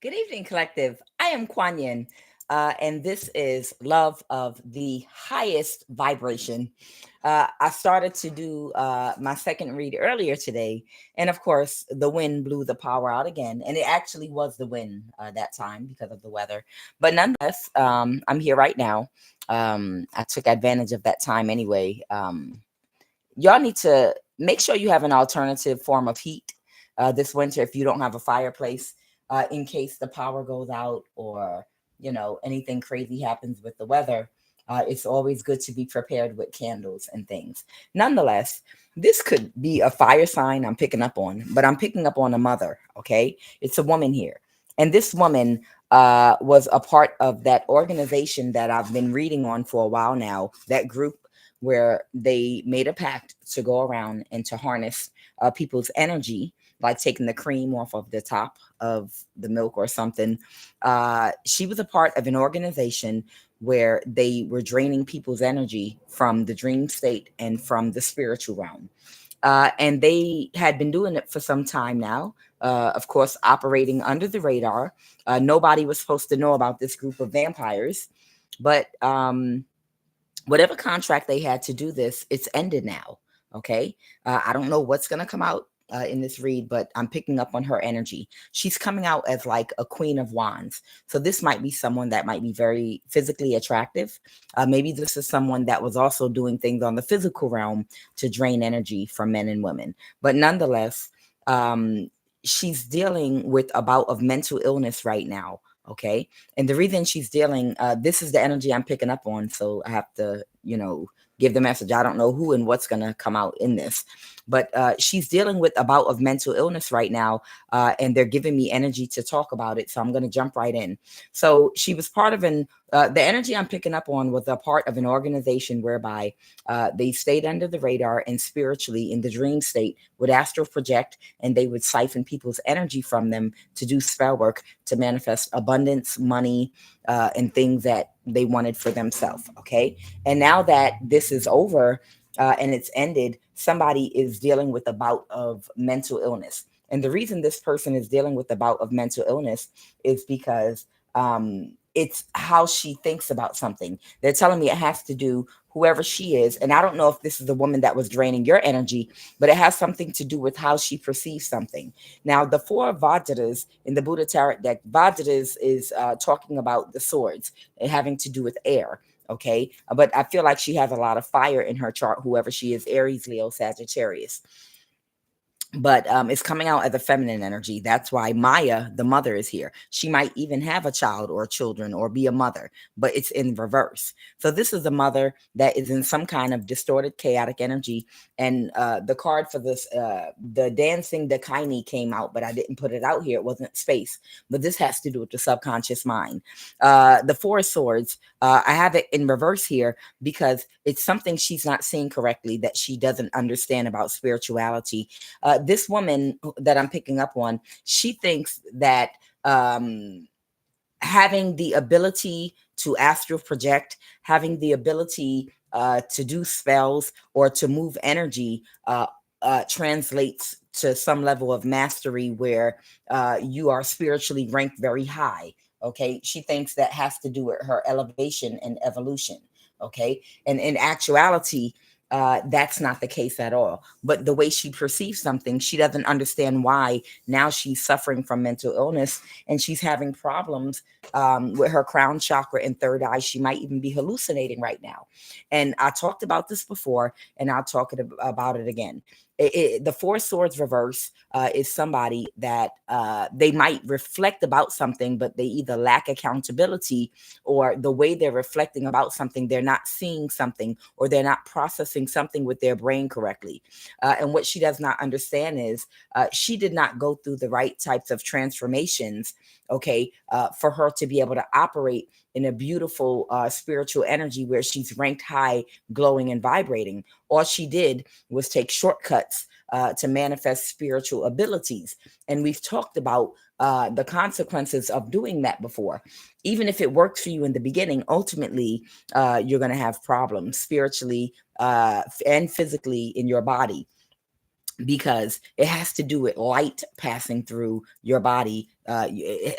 Good evening, collective. I am Kuan and this is Love of the Highest Vibration. I started to do my second read earlier today, and of course, the wind blew the power out again. And it actually was the wind that time because of the weather. But nonetheless, I'm here right now. I took advantage of that time anyway. Y'all need to make sure you have an alternative form of heat this winter if you don't have a fireplace in case the power goes out or anything crazy happens with the weather. It's always good to be prepared with candles and things. Nonetheless, this could be a fire sign I'm picking up on, but I'm picking up on a mother. Okay, it's a woman here, and this woman was a part of that organization that I've been reading on for a while now, that group where they made a pact to go around and to harness people's energy, like taking the cream off of the top of the milk or something. She was a part of an organization where they were draining people's energy from the dream state and from the spiritual realm. And they had been doing it for some time now, of course, operating under the radar. Nobody was supposed to know about this group of vampires, but whatever contract they had to do this, it's ended now. Okay. I don't know what's going to come out in this read, but I'm picking up on her energy. She's coming out as like a queen of wands. So this might be someone that might be very physically attractive. Maybe this is someone that was also doing things on the physical realm to drain energy from men and women. But nonetheless, she's dealing with a bout of mental illness right now. Okay. And the reason she's dealing, this is the energy I'm picking up on. So I have to, give the message. I don't know who and what's going to come out in this, but she's dealing with a bout of mental illness right now. And they're giving me energy to talk about it. So I'm going to jump right in. So she was part of the energy I'm picking up on was a part of an organization whereby they stayed under the radar and spiritually in the dream state would astral project, and they would siphon people's energy from them to do spell work to manifest abundance, money, and things that they wanted for themselves. Okay. And now that this is over and it's ended, somebody is dealing with a bout of mental illness. And the reason this person is dealing with a bout of mental illness is because it's how she thinks about something. They're telling me it has to do whoever she is. And I don't know if this is the woman that was draining your energy, but it has something to do with how she perceives something. Now, the four of Vajras in the Buddha Tarot deck, Vajras is talking about the swords and having to do with air. Okay. But I feel like she has a lot of fire in her chart, whoever she is, Aries, Leo, Sagittarius, but it's coming out as a feminine energy. That's why Maya, the mother, is here. She might even have a child or children or be a mother, but it's in reverse. So this is a mother that is in some kind of distorted, chaotic energy. And the card for this, the dancing Dakini came out, but I didn't put it out here. It wasn't space, but this has to do with the subconscious mind. The Four of Swords, I have it in reverse here because it's something she's not seeing correctly, that she doesn't understand about spirituality. This woman that I'm picking up on, she thinks that having the ability to astral project, having the ability to do spells or to move energy translates to some level of mastery where you are spiritually ranked very high. Okay. She thinks that has to do with her elevation and evolution. Okay. And in actuality, that's not the case at all. But the way she perceives something, she doesn't understand why now she's suffering from mental illness and she's having problems with her crown chakra and third eye. She might even be hallucinating right now. And I talked about this before, and I'll talk about it again. The Four Swords reverse is somebody that they might reflect about something, but they either lack accountability, or the way they're reflecting about something, they're not seeing something, or they're not processing something with their brain correctly. And what she does not understand is she did not go through the right types of transformations, okay, for her to be able to operate in a beautiful spiritual energy where she's ranked high, glowing, and vibrating. All she did was take shortcuts to manifest spiritual abilities. And we've talked about the consequences of doing that before. Even if it works for you in the beginning, ultimately, you're going to have problems spiritually and physically in your body. because it has to do with light passing through your body,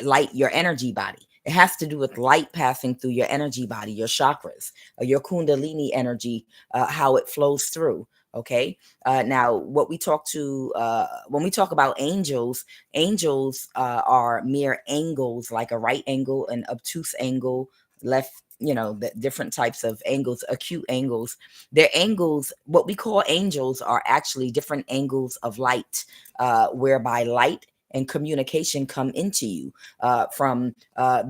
light, your energy body. It has to do with light passing through your energy body, your chakras, your kundalini energy, how it flows through. Okay. Now, what we talk to when we talk about angels, angels are mere angles, like a right angle, an obtuse angle, left. The different types of angles, acute angles. Their angles, what we call angels, are actually different angles of light, whereby light and communication come into you from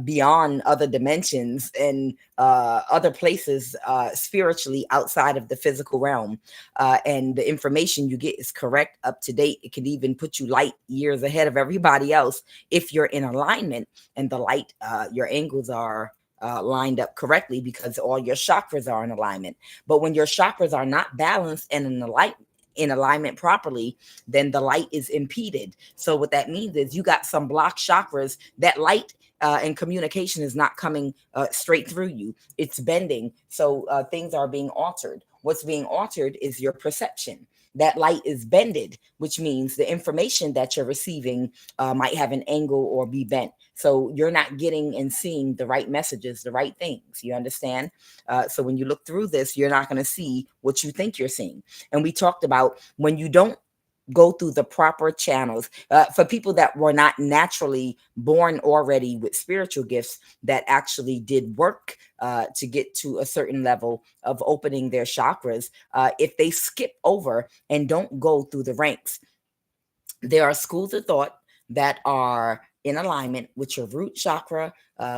beyond other dimensions and other places spiritually outside of the physical realm. And the information you get is correct, up to date. It can even put you light years ahead of everybody else if you're in alignment and the light, your angles are lined up correctly, because all your chakras are in alignment. But when your chakras are not balanced and in alignment properly, then the light is impeded. So what that means is you got some blocked chakras. That light and communication is not coming straight through you. It's bending. So things are being altered. What's being altered is your perception. That light is bended, which means the information that you're receiving might have an angle or be bent. So you're not getting and seeing the right messages, the right things. You understand? So when you look through this, you're not going to see what you think you're seeing. And we talked about when you don't go through the proper channels, for people that were not naturally born already with spiritual gifts, that actually did work to get to a certain level of opening their chakras. If they skip over and don't go through the ranks, there are schools of thought that are in alignment with your root chakra,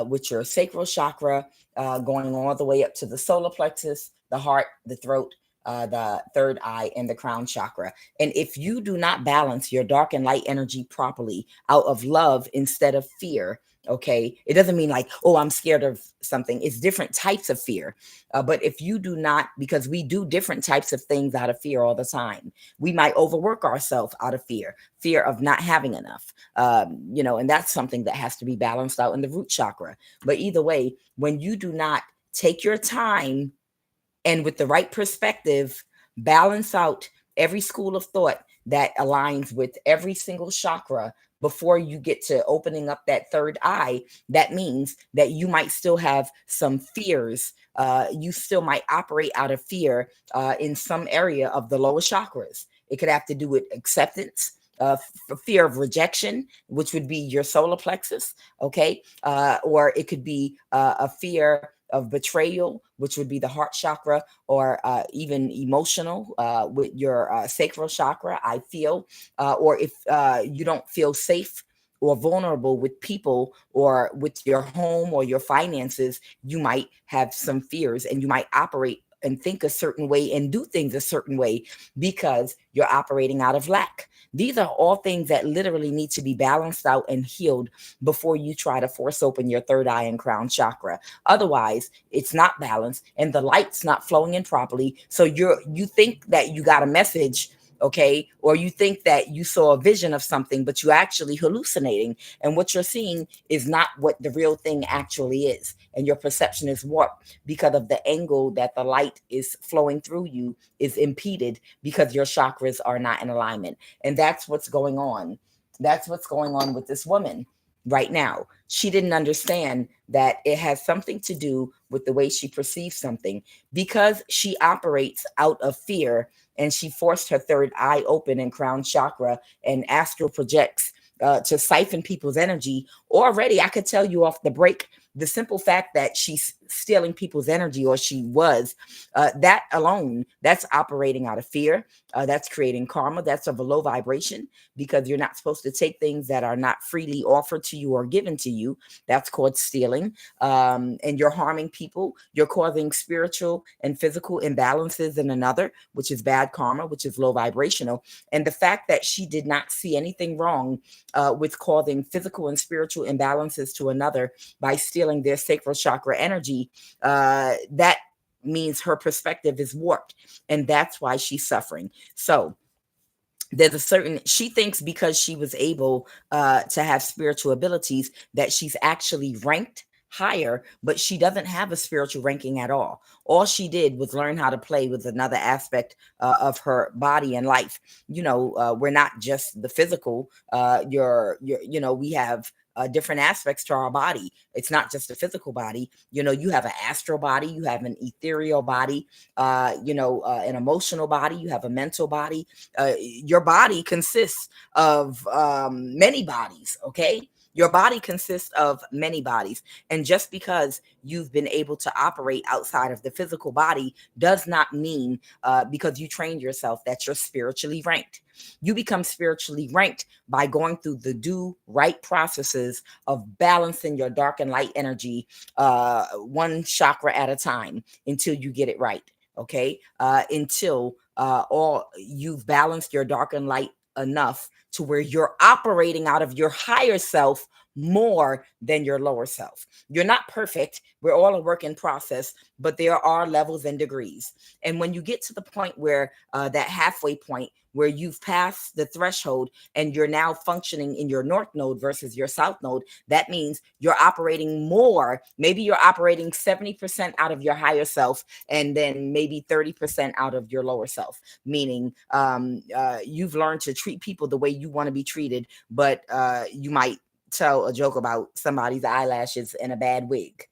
with your sacral chakra, going all the way up to the solar plexus, the heart, the throat, the third eye, and the crown chakra. And if you do not balance your dark and light energy properly out of love instead of fear, okay, it doesn't mean like, oh, I'm scared of something. It's different types of fear. But if you do not, because we do different types of things out of fear all the time, we might overwork ourselves out of fear of not having enough, and that's something that has to be balanced out in the root chakra. But either way, when you do not take your time and with the right perspective, balance out every school of thought that aligns with every single chakra before you get to opening up that third eye, that means that you might still have some fears. You still might operate out of fear in some area of the lower chakras. It could have to do with acceptance, fear of rejection, which would be your solar plexus, okay? Or it could be a fear of betrayal, which would be the heart chakra, or even emotional with your sacral chakra, I feel, or if you don't feel safe or vulnerable with people or with your home or your finances, you might have some fears and you might operate and think a certain way and do things a certain way because you're operating out of lack. These are all things that literally need to be balanced out and healed before you try to force open your third eye and crown chakra. Otherwise, it's not balanced and the light's not flowing in properly. So you think that you got a message, okay, or you think that you saw a vision of something, but you're actually hallucinating, and what you're seeing is not what the real thing actually is, and your perception is warped because of the angle that the light is flowing through you is impeded because your chakras are not in alignment. And that's what's going on. That's what's going on with this woman right now. She didn't understand that it has something to do with the way she perceives something, because she operates out of fear, and she forced her third eye open and crown chakra and astral projects to siphon people's energy. Already, I could tell you off the break, the simple fact that she's stealing people's energy, or she was, that alone, that's operating out of fear. That's creating karma. That's of a low vibration, because you're not supposed to take things that are not freely offered to you or given to you. That's called stealing. And you're harming people. You're causing spiritual and physical imbalances in another, which is bad karma, which is low vibrational. And the fact that she did not see anything wrong with causing physical and spiritual imbalances to another by stealing their sacral chakra energy, that means her perspective is warped, and that's why she's suffering. So there's a certain, she thinks because she was able to have spiritual abilities that she's actually ranked higher, but she doesn't have a spiritual ranking at all. All she did was learn how to play with another aspect of her body and life. We're not just the physical. We have different aspects to our body. It's not just a physical body. You have an astral body, you have an ethereal body, an emotional body, you have a mental body. Your body consists of many bodies, okay? Your body consists of many bodies. And just because you've been able to operate outside of the physical body does not mean, because you trained yourself, that you're spiritually ranked. You become spiritually ranked by going through the due right processes of balancing your dark and light energy, one chakra at a time, until you get it right. Okay. Until all you've balanced your dark and light enough to where you're operating out of your higher self more than your lower self. You're not perfect. We're all a work in process, but there are levels and degrees. And when you get to the point where that halfway point where you've passed the threshold and you're now functioning in your north node versus your south node, that means you're operating more. Maybe you're operating 70% out of your higher self and then maybe 30% out of your lower self, meaning you've learned to treat people the way you want to be treated, but you might tell a joke about somebody's eyelashes and a bad wig.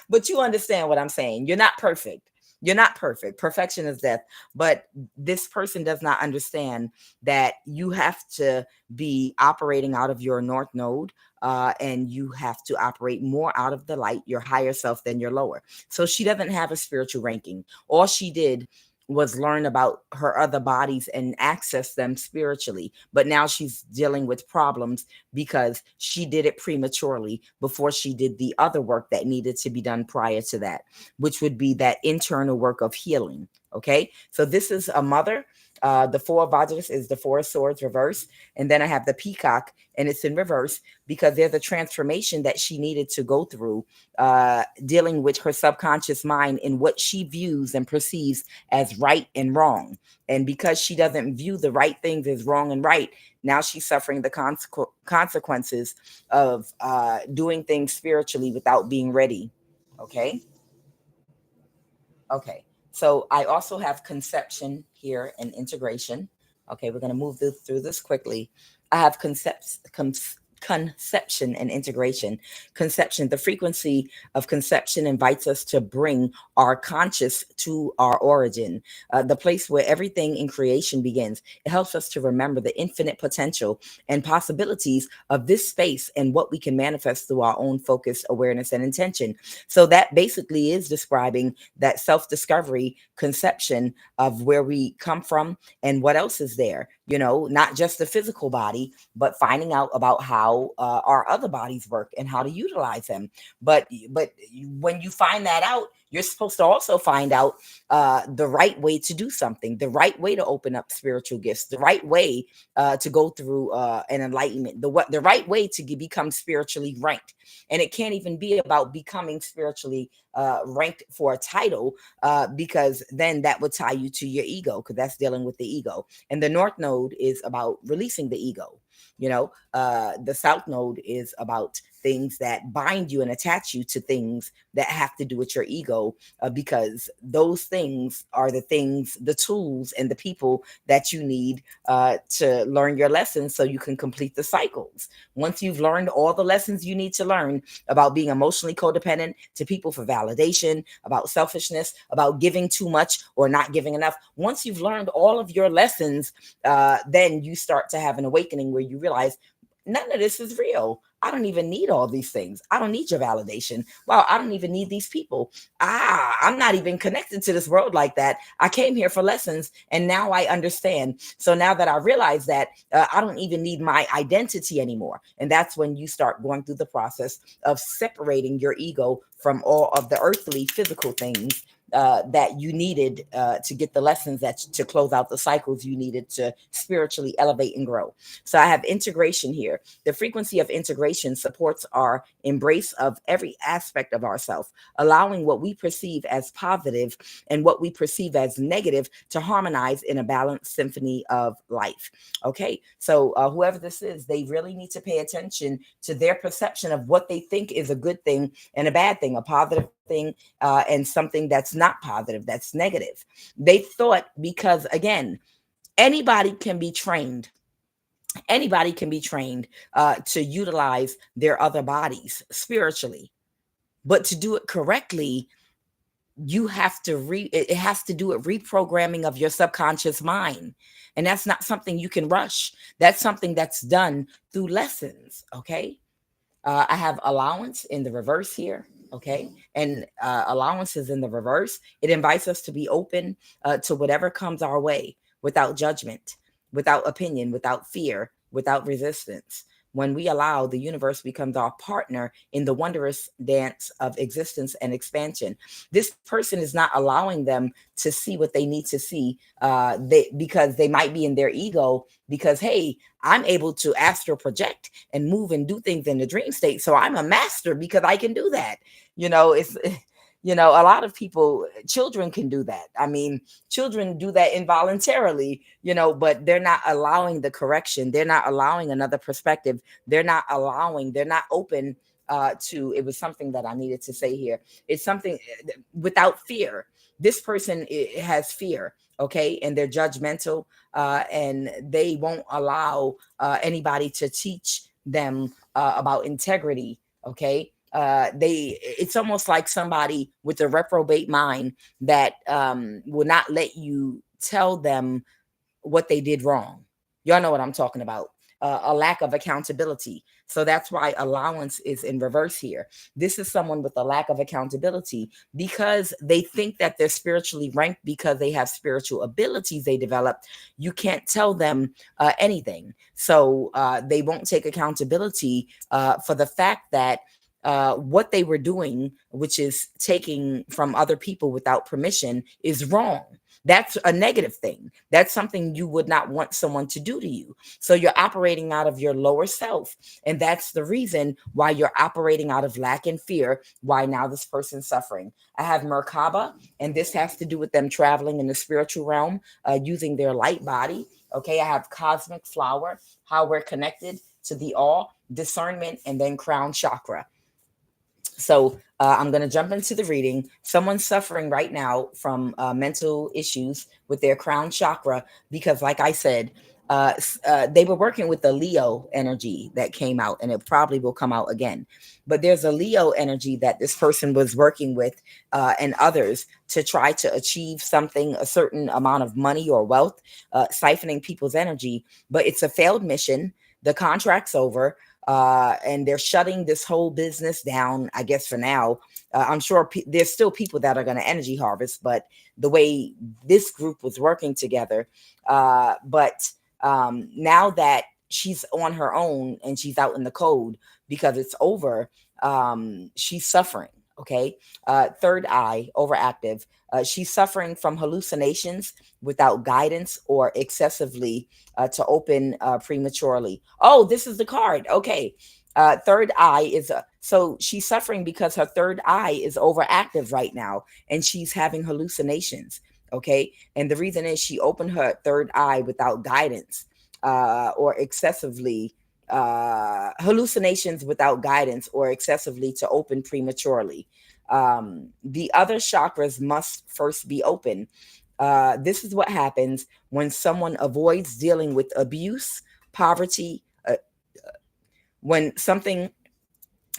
But you understand what I'm saying. You're not perfect. You're not perfect. Perfection is death. But this person does not understand that you have to be operating out of your north node, and you have to operate more out of the light, your higher self, than your lower. So she doesn't have a spiritual ranking. All she did was learn about her other bodies and access them spiritually. But now she's dealing with problems because she did it prematurely before she did the other work that needed to be done prior to that, which would be that internal work of healing. Okay. So this is a mother. The Four of Vajras is the Four of Swords reverse. And then I have the Peacock, and it's in reverse because there's a transformation that she needed to go through, dealing with her subconscious mind in what she views and perceives as right and wrong. And because she doesn't view the right things as wrong and right, now she's suffering the consequences of doing things spiritually without being ready. Okay. Okay. So I also have conception here and integration. Okay, we're going to move through this quickly. I have conception and integration. Conception, the frequency of conception invites us to bring our conscious to our origin, the place where everything in creation begins. It helps us to remember the infinite potential and possibilities of this space and what we can manifest through our own focus, awareness, and intention. So that basically is describing that self-discovery conception of where we come from and what else is there, not just the physical body, but finding out about how our other bodies work and how to utilize them. But when you find that out, you're supposed to also find out the right way to do something, the right way to open up spiritual gifts, the right way to go through an enlightenment, the right way to become spiritually ranked. And it can't even be about becoming spiritually ranked for a title, because then that would tie you to your ego, because that's dealing with the ego. And the north node is about releasing the ego. The south node is about things that bind you and attach you to things that have to do with your ego, because those things are the tools and the people that you need to learn your lessons so you can complete the cycles. Once you've learned all the lessons you need to learn about being emotionally codependent to people for validation, about selfishness, about giving too much or not giving enough, once you've learned all of your lessons, then you start to have an awakening where you realize none of this is real. I don't even need all these things. I don't need your validation. Wow, I don't even need these people. I'm not even connected to this world like that. I came here for lessons, and now I understand. So now that I realize that, I don't even need my identity anymore. And that's when you start going through the process of separating your ego from all of the earthly physical things that you needed to get the lessons that to close out the cycles you needed to spiritually elevate and grow. So I have integration here. The frequency of integration supports our embrace of every aspect of ourself, allowing what we perceive as positive and what we perceive as negative to harmonize in a balanced symphony of life. Okay, so whoever this is, they really need to pay attention to their perception of what they think is a good thing and a bad thing, a positive thing, and something that's not positive, that's negative. They thought, because again, anybody can be trained. Anybody can be trained to utilize their other bodies spiritually, but to do it correctly, you have to it has to do with reprogramming of your subconscious mind, and that's not something you can rush. That's something that's done through lessons. Okay, I have allowance in the reverse here. Okay. And allowance is in the reverse. It invites us to be open to whatever comes our way without judgment, without opinion, without fear, without resistance. When we allow, the universe becomes our partner in the wondrous dance of existence and expansion. This person is not allowing them to see what they need to see, because they might be in their ego, because, hey, I'm able to astral project and move and do things in the dream state. So I'm a master because I can do that. It's, a lot of people, children can do that. I mean, children do that involuntarily, but they're not allowing the correction. They're not allowing another perspective. They're not open to, it was something that I needed to say here. It's something without fear. This person has fear. Okay. And they're judgmental, and they won't allow anybody to teach them about integrity. Okay. It's almost like somebody with a reprobate mind that will not let you tell them what they did wrong. Y'all know what I'm talking about. A lack of accountability. So that's why allowance is in reverse here. This is someone with a lack of accountability because they think that they're spiritually ranked because they have spiritual abilities they developed. You can't tell them anything. So they won't take accountability for the fact that what they were doing, which is taking from other people without permission, is wrong. That's a negative thing. That's something you would not want someone to do to you. So you're operating out of your lower self. And that's the reason why you're operating out of lack and fear, why now this person's suffering. I have Merkaba, and this has to do with them traveling in the spiritual realm, using their light body. Okay, I have Cosmic Flower, how we're connected to the all, discernment, and then crown chakra. So I'm going to jump into the reading. Someone's suffering right now from mental issues with their crown chakra because, like I said, they were working with the Leo energy that came out, and it probably will come out again. But there's a Leo energy that this person was working with and others to try to achieve something, a certain amount of money or wealth, siphoning people's energy. But it's a failed mission. The contract's over. And they're shutting this whole business down, I guess, for now. I'm sure there's still people that are going to energy harvest, but the way this group was working together. But now that she's on her own and she's out in the cold because it's over, she's suffering. Okay. Third eye, overactive. She's suffering from hallucinations without guidance or excessively to open prematurely. Oh, this is the card. Okay. Third eye is so she's suffering because her third eye is overactive right now and she's having hallucinations. Okay. And the reason is she opened her third eye without guidance or excessively hallucinations without guidance or excessively to open prematurely. The other chakras must first be open. This is what happens when someone avoids dealing with abuse, poverty, when something,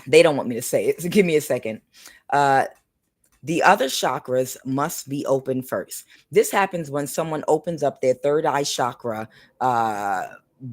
they don't want me to say it, so give me a second. The other chakras must be open first. This happens when someone opens up their third eye chakra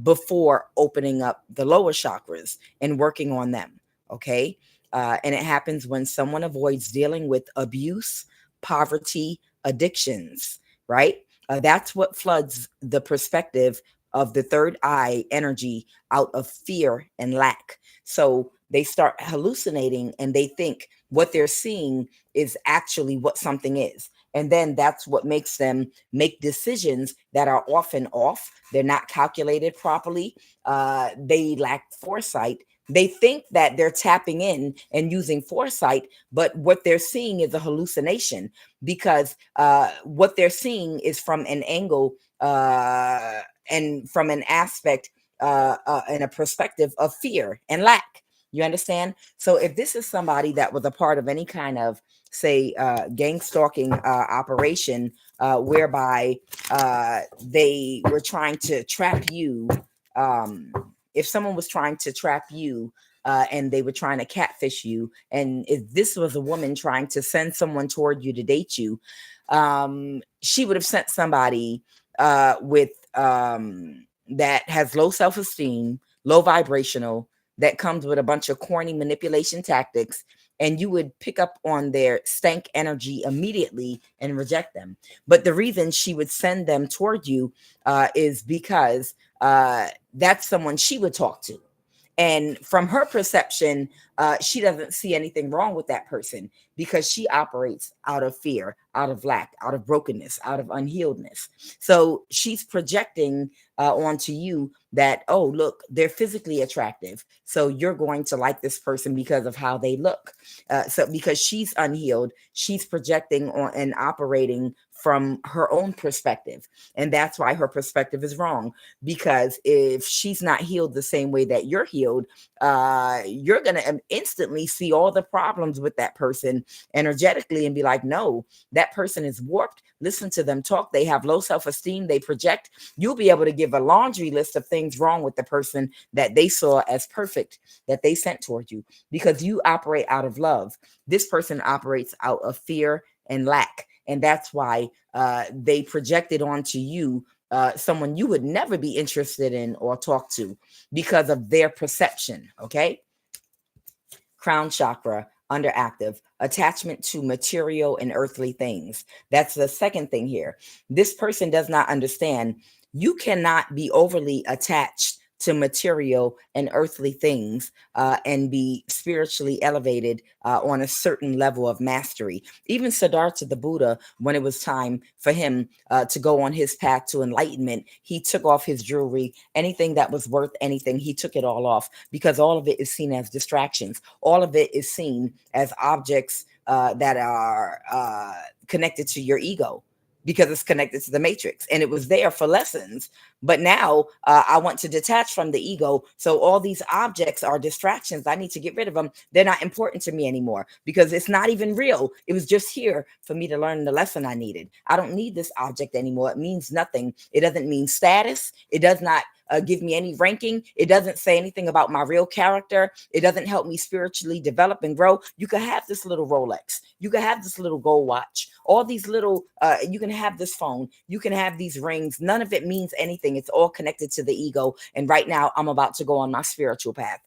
before opening up the lower chakras and working on them. Okay. And it happens when someone avoids dealing with abuse, poverty, addictions, right? That's what floods the perspective of the third eye energy out of fear and lack. So they start hallucinating and they think what they're seeing is actually what something is. And then that's what makes them make decisions that are often off. They're not calculated properly. They lack foresight. They think that they're tapping in and using foresight, but what they're seeing is a hallucination, because what they're seeing is from an angle and from an aspect and a perspective of fear and lack. You understand? So if this is somebody that was a part of any kind of, say, gang stalking operation, whereby they were trying to trap you, um, if someone was trying to trap you, and they were trying to catfish you, and if this was a woman trying to send someone toward you to date you, she would have sent somebody with that has low self-esteem, low vibrational, that comes with a bunch of corny manipulation tactics, and you would pick up on their stank energy immediately and reject them. But the reason she would send them toward you is because that's someone she would talk to. And from her perception, she doesn't see anything wrong with that person, because she operates out of fear, out of lack, out of brokenness, out of unhealedness. So she's projecting onto you that, oh, look, they're physically attractive, so you're going to like this person because of how they look. So because she's unhealed, she's projecting on and operating from her own perspective. And that's why her perspective is wrong, because if she's not healed the same way that you're healed, you're going to instantly see all the problems with that person energetically and be like, no, that person is warped. Listen to them talk. They have low self-esteem. They project. You'll be able to give a laundry list of things wrong with the person that they saw as perfect, that they sent toward you, because you operate out of love. This person operates out of fear and lack. And that's why they projected onto you someone you would never be interested in or talk to, because of their perception. Okay. Crown chakra underactive, attachment to material and earthly things. That's the second thing here. This person does not understand you cannot be overly attached to material and earthly things and be spiritually elevated on a certain level of mastery. Even Siddhartha the Buddha, when it was time for him to go on his path to enlightenment, he took off his jewelry. Anything that was worth anything, he took it all off, because all of it is seen as distractions. All of it is seen as objects that are connected to your ego, because it's connected to the matrix, and it was there for lessons. But now I want to detach from the ego. So all these objects are distractions. I need to get rid of them. They're not important to me anymore, because it's not even real. It was just here for me to learn the lesson I needed. I don't need this object anymore. It means nothing. It doesn't mean status. It does not give me any ranking. It doesn't say anything about my real character. It doesn't help me spiritually develop and grow. You can have this little Rolex. You can have this little gold watch. All these little, you can have this phone. You can have these rings. None of it means anything. It's all connected to the ego. And right now I'm about to go on my spiritual path.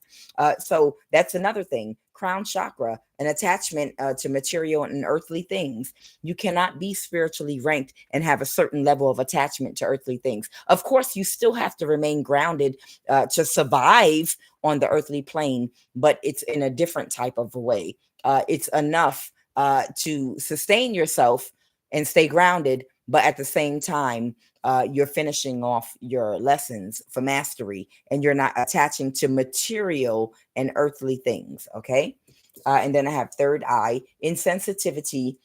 So that's another thing. Crown chakra, an attachment to material and earthly things. You cannot be spiritually ranked and have a certain level of attachment to earthly things. Of course, you still have to remain grounded to survive on the earthly plane, but it's in a different type of a way. It's enough to sustain yourself and stay grounded, but at the same time, you're finishing off your lessons for mastery, and you're not attaching to material and earthly things. Okay. And then I have third eye, insensitivity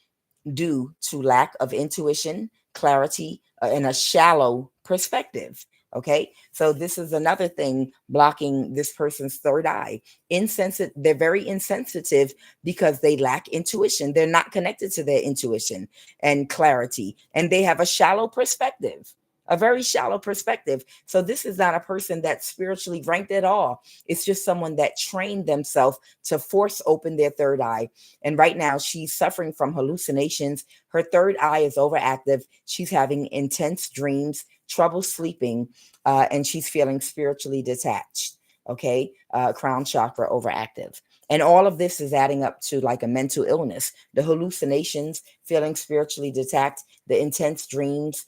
due to lack of intuition, clarity, and a shallow perspective. Okay. So this is another thing blocking this person's third eye. Insensitive. They're very insensitive because they lack intuition. They're not connected to their intuition and clarity, and they have a shallow perspective. A very shallow perspective. So this is not a person that's spiritually ranked at all. It's just someone that trained themselves to force open their third eye. And right now she's suffering from hallucinations. Her third eye is overactive. She's having intense dreams, trouble sleeping, and she's feeling spiritually detached. Okay. Crown chakra overactive. And all of this is adding up to like a mental illness. The hallucinations, feeling spiritually detached, the intense dreams,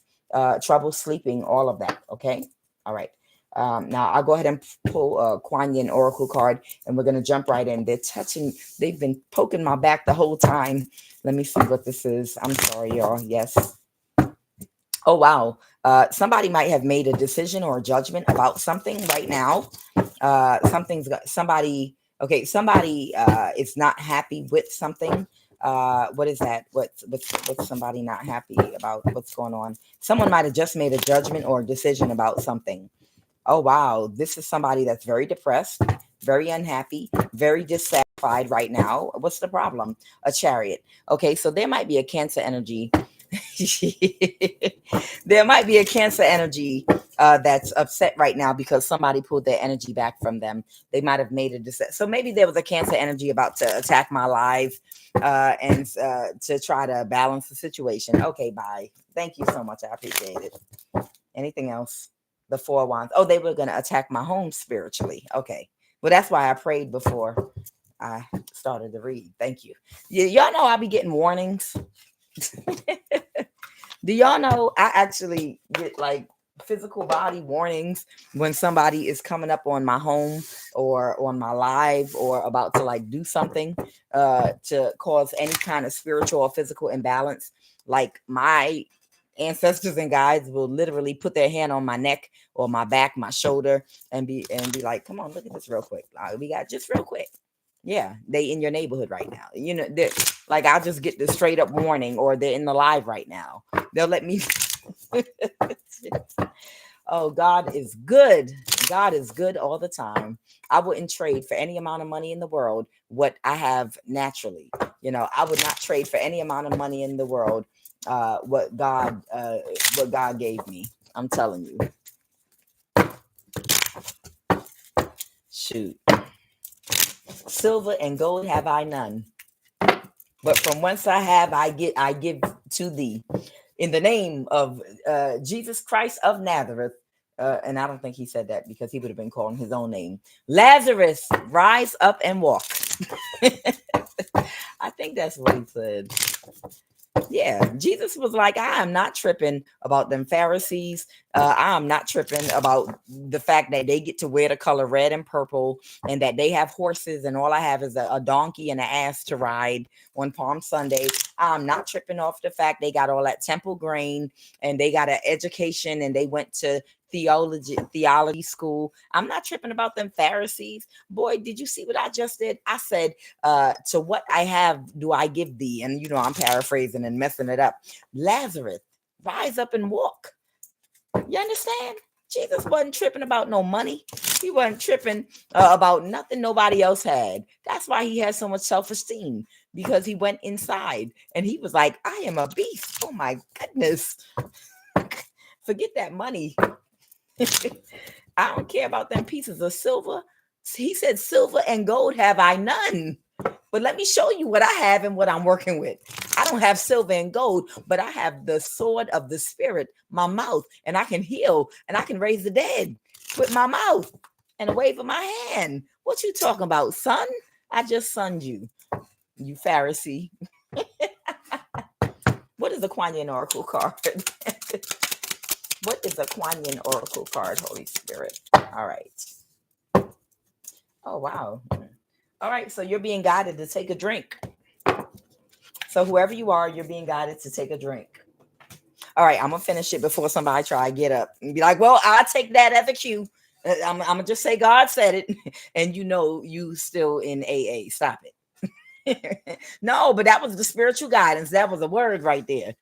trouble sleeping, all of that. Okay. All right. Now I'll go ahead and pull a Kuan Yin Oracle card, and we're gonna jump right in. They've been poking my back the whole time. Let me see what this is. I'm sorry, y'all. Yes. Oh wow. Somebody might have made a decision or a judgment about something right now. Something's got somebody. Okay, somebody is not happy with something. What is that? What's somebody not happy about? What's going on? Someone might have just made a judgment or a decision about something. Oh wow, this is somebody that's very depressed, very unhappy, very dissatisfied right now. What's the problem? A Chariot. Okay, so there might be a Cancer energy. There might be a Cancer energy that's upset right now because somebody pulled their energy back from them. They might have made a decision. So maybe there was a Cancer energy about to attack my life and to try to balance the situation. Okay, bye. Thank you so much. I appreciate it. Anything else? The Four of Wands. Oh, they were going to attack my home spiritually. Okay. Well, that's why I prayed before I started to read. Thank you. Y'all know I'll be getting warnings. Do y'all know I actually get like physical body warnings when somebody is coming up on my home or on my live or about to like do something to cause any kind of spiritual or physical imbalance? Like my ancestors and guides will literally put their hand on my neck or my back, my shoulder, and be like, "Come on, look at this real quick. We got just real quick." Yeah, they in your neighborhood right now. You know, like I'll just get the straight up warning, or they're in the live right now. They'll let me. Oh, God is good. God is good all the time. I wouldn't trade for any amount of money in the world what I have naturally. You know, I would not trade for any amount of money in the world what God gave me. I'm telling you. Shoot. Silver and gold have I none, but from whence I have, I give to thee. In the name of Jesus Christ of Nazareth. And I don't think he said that because he would have been calling his own name. Lazarus, rise up and walk. I think that's what he said. Yeah, Jesus was like, I am not tripping about them Pharisees. I'm not tripping about the fact that they get to wear the color red and purple and that they have horses and all I have is a donkey and an ass to ride on Palm Sunday. I'm not tripping off the fact they got all that temple grain and they got an education and they went to theology school. I'm not tripping about them Pharisees. Boy, did you see what I just did? I said, to what I have do I give thee? And you know, I'm paraphrasing and messing it up. Lazarus, rise up and walk. You understand? Jesus wasn't tripping about no money. He wasn't tripping about nothing nobody else had. That's why he had so much self-esteem, because he went inside and he was like, I am a beast. Oh my goodness. Forget that money. I don't care about them pieces of silver. He said, silver and gold have I none. But let me show you what I have and what I'm working with. I don't have silver and gold, but I have the sword of the spirit, my mouth, and I can heal and I can raise the dead with my mouth and a wave of my hand. What you talking about, son? I just sunned you, you Pharisee. What is a Kuan Yin Oracle card? What is a Kuan Yin Oracle card, Holy Spirit? All right. Oh, wow. All right, so you're being guided to take a drink. So whoever you are, you're being guided to take a drink. All right, I'm gonna finish it before somebody try to get up and be like, "Well, I'll take that as a cue." I'm gonna just say God said it, and you know you still in AA. Stop it. No, but that was the spiritual guidance. That was a word right there.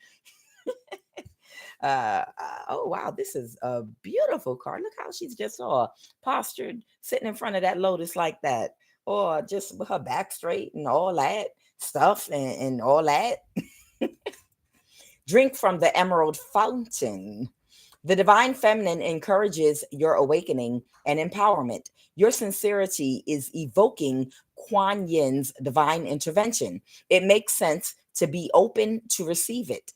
Oh wow, this is a beautiful card. Look how she's just all postured, sitting in front of that lotus like that, or just with her back straight and all that stuff and all that. Drink from the emerald fountain. The divine feminine encourages your awakening and empowerment. Your sincerity is evoking Kuan Yin's divine intervention. It makes sense to be open to receive it,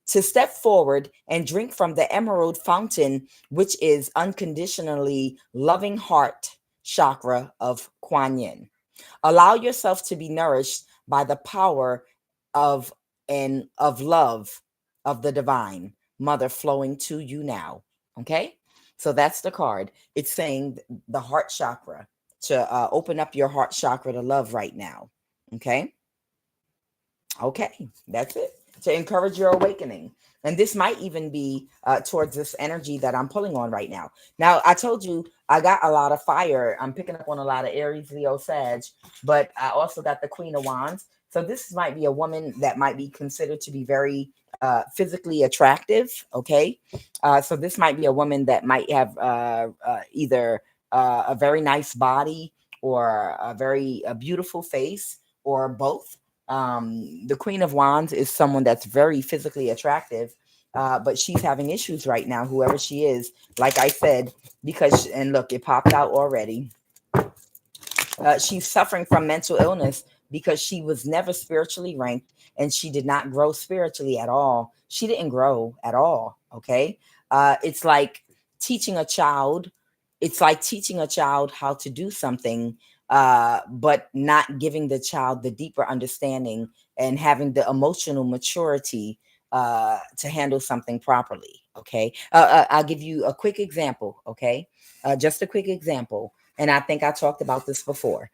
to step forward and drink from the emerald fountain, which is unconditionally loving heart chakra of Kuan Yin. Allow yourself to be nourished by the power of of love of the divine mother flowing to you now. Okay? So that's the card. It's saying the heart chakra, to open up your heart chakra to love right now. Okay. Okay, that's it. To encourage your awakening. And this might even be towards this energy that I'm pulling on right now. Now, I told you I got a lot of fire. I'm picking up on a lot of Aries, Leo, Sag, but I also got the Queen of Wands. So this might be a woman that might be considered to be very physically attractive. Okay. So this might be a woman that might have either a very nice body or a very beautiful face or both. The Queen of Wands is someone that's very physically attractive, but she's having issues right now, whoever she is. Like I said, because, and look, it popped out already. She's suffering from mental illness because she was never spiritually ranked and she did not grow spiritually at all. She didn't grow at all. Okay. It's like teaching a child, it's like teaching a child how to do something, but not giving the child the deeper understanding and having the emotional maturity to handle something properly. Okay. I'll give you a quick example. Okay. Just a quick example, and I think I talked about this before.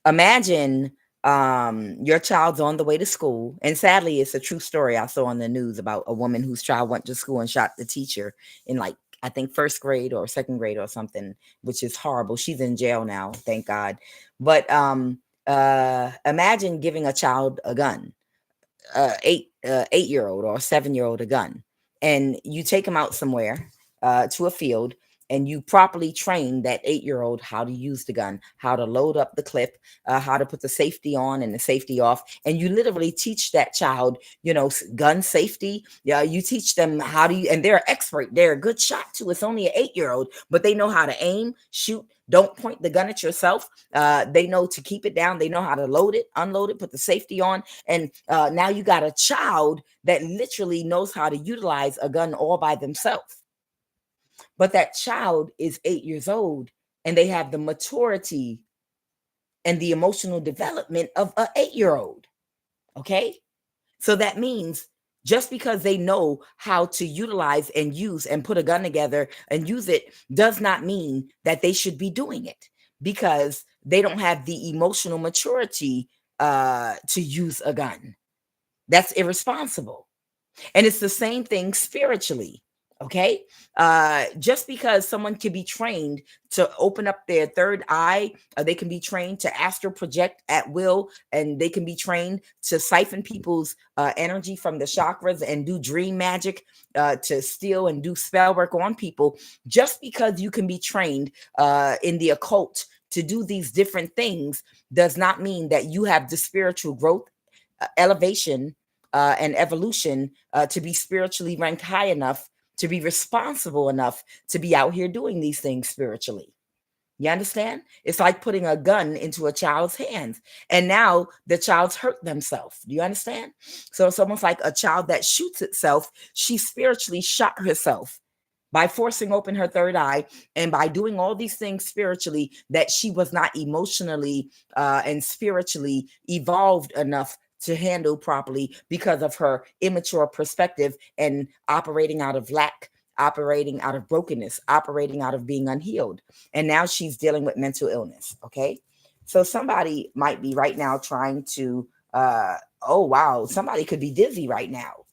Imagine your child's on the way to school, and sadly it's a true story I saw on the news about a woman whose child went to school and shot the teacher in, like, I think first grade or second grade or something, which is horrible. She's in jail now, thank God. But imagine giving a child a gun, 8 year old or 7 year old a gun, and you take them out somewhere to a field, and you properly train that 8 year old how to use the gun, how to load up the clip, how to put the safety on and the safety off, and you literally teach that child, gun safety. Yeah, you teach them how to, and they're expert. They're a good shot too. It's only an 8 year old, but they know how to aim, shoot. Don't point the gun at yourself. They know to keep it down. They know how to load it, unload it, put the safety on. And now you got a child that literally knows how to utilize a gun all by themselves. But that child is 8 years old and they have the maturity and the emotional development of an 8 year old. Okay. So that means just because they know how to utilize and use and put a gun together and use it does not mean that they should be doing it, because they don't have the emotional maturity to use a gun. That's irresponsible. And it's the same thing spiritually. Okay. Just because someone can be trained to open up their third eye, they can be trained to astral project at will, and they can be trained to siphon people's energy from the chakras and do dream magic, to steal and do spell work on people. Just because you can be trained in the occult to do these different things does not mean that you have the spiritual growth, elevation, and evolution to be spiritually ranked high enough, to be responsible enough to be out here doing these things spiritually. You understand? It's like putting a gun into a child's hands, and now the child's hurt themselves. Do you understand? So it's almost like a child that shoots itself. She spiritually shot herself by forcing open her third eye and by doing all these things spiritually that she was not emotionally and spiritually evolved enough to handle properly, because of her immature perspective and operating out of lack, operating out of brokenness, operating out of being unhealed. And now she's dealing with mental illness. Okay. So somebody might be right now trying to, oh, wow, somebody could be dizzy right now.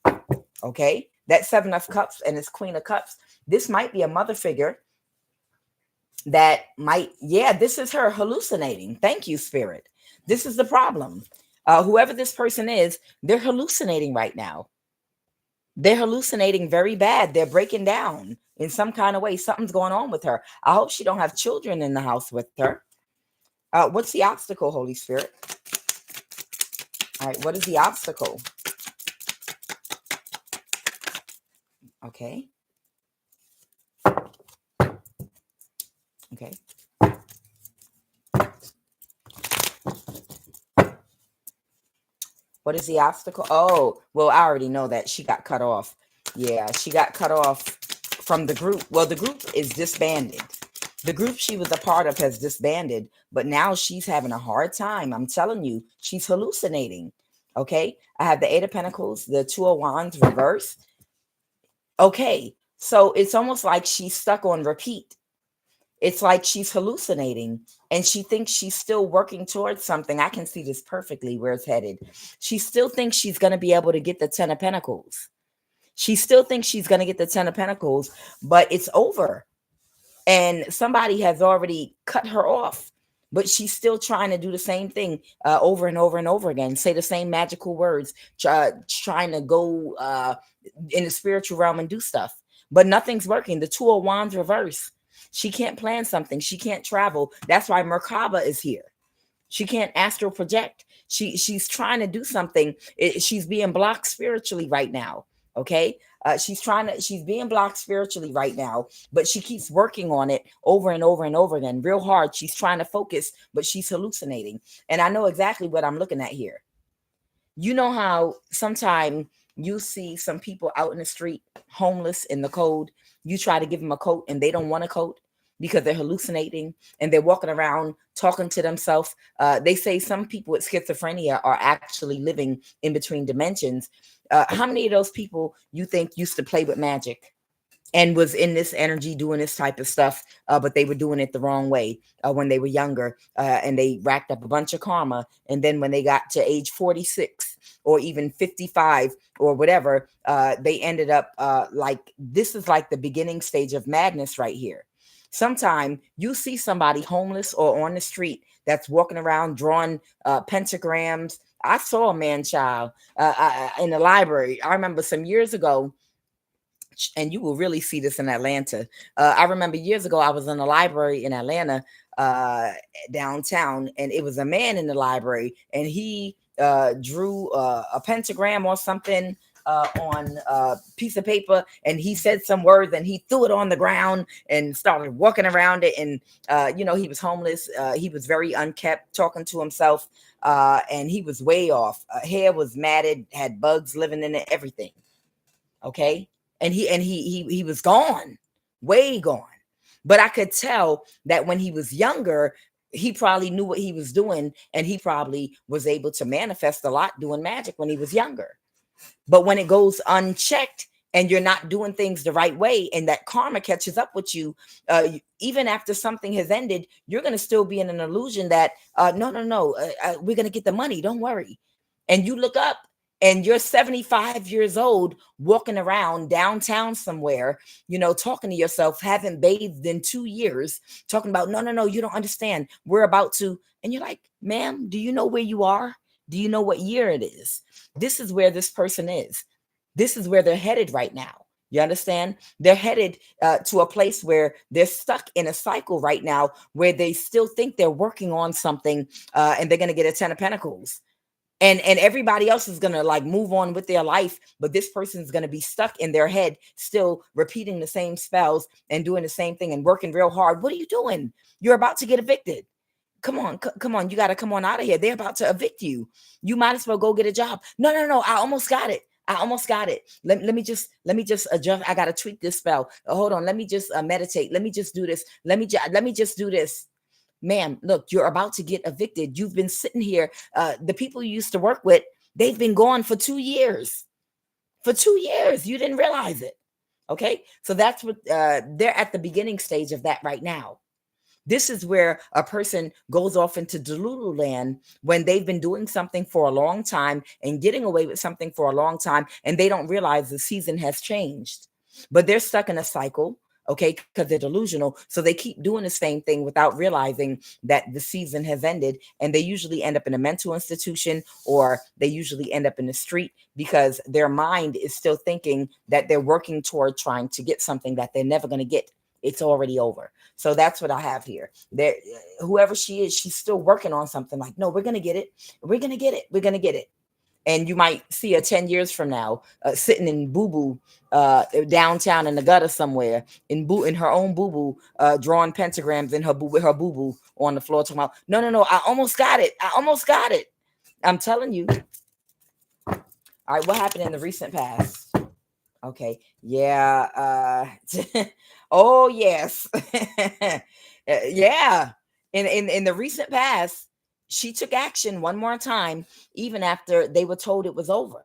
Okay. That Seven of Cups and this Queen of Cups, this might be a mother figure that might, yeah, this is her hallucinating. Thank you, Spirit. This is the problem. Whoever this person is, they're hallucinating right now. They're hallucinating very bad. They're breaking down in some kind of way. Something's going on with her. I hope she don't have children in the house with her. What's the obstacle, Holy Spirit? All right, what is the obstacle? Okay. Okay. What is the obstacle? Oh, well, I already know that she got cut off. Yeah, she got cut off from the group. Well, the group is disbanded. The group she was a part of has disbanded, but now she's having a hard time. I'm telling you, she's hallucinating. Okay. I have the Eight of Pentacles, the Two of Wands reverse. Okay. So it's almost like she's stuck on repeat. It's like she's hallucinating and she thinks she's still working towards something. I can see this perfectly where it's headed. She still thinks she's going to be able to get the 10 of Pentacles. She still thinks she's going to get the 10 of Pentacles, but it's over. And somebody has already cut her off, but she's still trying to do the same thing over and over and over again, say the same magical words, trying to go in the spiritual realm and do stuff, but nothing's working. The Two of Wands reverse. She can't plan something. She can't travel. That's why Merkaba is here. She can't astral project. She's trying to do something. She's being blocked spiritually right now. Okay. She's being blocked spiritually right now, but she keeps working on it over and over and over again, real hard. She's trying to focus, but she's hallucinating. And I know exactly what I'm looking at here. You know how sometimes you see some people out in the street, homeless in the cold. You try to give them a coat and they don't want a coat because they're hallucinating and they're walking around talking to themselves. They say some people with schizophrenia are actually living in between dimensions. How many of those people you think used to play with magic and was in this energy doing this type of stuff, but they were doing it the wrong way when they were younger, and they racked up a bunch of karma, and then when they got to age 46 or even 55 or whatever, they ended up like, this is like the beginning stage of madness right here. Sometime you see somebody homeless or on the street that's walking around drawing pentagrams. I saw a man child in the library. I remember some years ago, and you will really see this in Atlanta. I remember years ago, I was in a library in Atlanta, downtown, and it was a man in the library, and he drew a pentagram or something on a piece of paper, and he said some words, and he threw it on the ground and started walking around it. And he was homeless. He was very unkept, talking to himself, and he was way off. Hair was matted, had bugs living in it, everything. Okay. And he was gone, way gone. But I could tell that when he was younger, he probably knew what he was doing, and he probably was able to manifest a lot doing magic when he was younger. But when it goes unchecked and you're not doing things the right way, and that karma catches up with you, even after something has ended, you're going to still be in an illusion that no, we're going to get the money, don't worry. And you look up and you're 75 years old, walking around downtown somewhere, talking to yourself, haven't bathed in 2 years, talking about, no, you don't understand, we're about to. And you're like, ma'am, do you know where you are? Do you know what year it is? This is where this person is. This is where they're headed right now. You understand? They're headed to a place where they're stuck in a cycle right now, where they still think they're working on something, and they're going to get a 10 of Pentacles. And everybody else is going to like move on with their life, but this person is going to be stuck in their head, still repeating the same spells and doing the same thing and working real hard. What are you doing? You're about to get evicted. Come on, you got to come on out of here. They're about to evict you. You might as well go get a job. No, I almost got it. Let me just adjust. I got to tweak this spell. Hold on, let me just meditate. Let me just do this. Let me just do this. Ma'am, look, you're about to get evicted. You've been sitting here. The people you used to work with, they've been gone for 2 years. For 2 years, you didn't realize it. Okay, so that's what they're at the beginning stage of that right now. This is where a person goes off into delulu land when they've been doing something for a long time and getting away with something for a long time, and they don't realize the season has changed. But they're stuck in a cycle, okay, because they're delusional. So they keep doing the same thing without realizing that the season has ended. And they usually end up in a mental institution, or they usually end up in the street because their mind is still thinking that they're working toward trying to get something that they're never going to get. It's already over. So that's what I have here. There, whoever she is, she's still working on something like, no, we're going to get it. We're going to get it. We're going to get it. And you might see her 10 years from now, sitting in boo-boo downtown in the gutter somewhere, in her own boo-boo, drawing pentagrams in her with her boo-boo on the floor, talking about, no, I almost got it. I'm telling you. All right, what happened in the recent past? Okay. Yeah. Oh, yes. Yeah. In the recent past, she took action one more time, even after they were told it was over.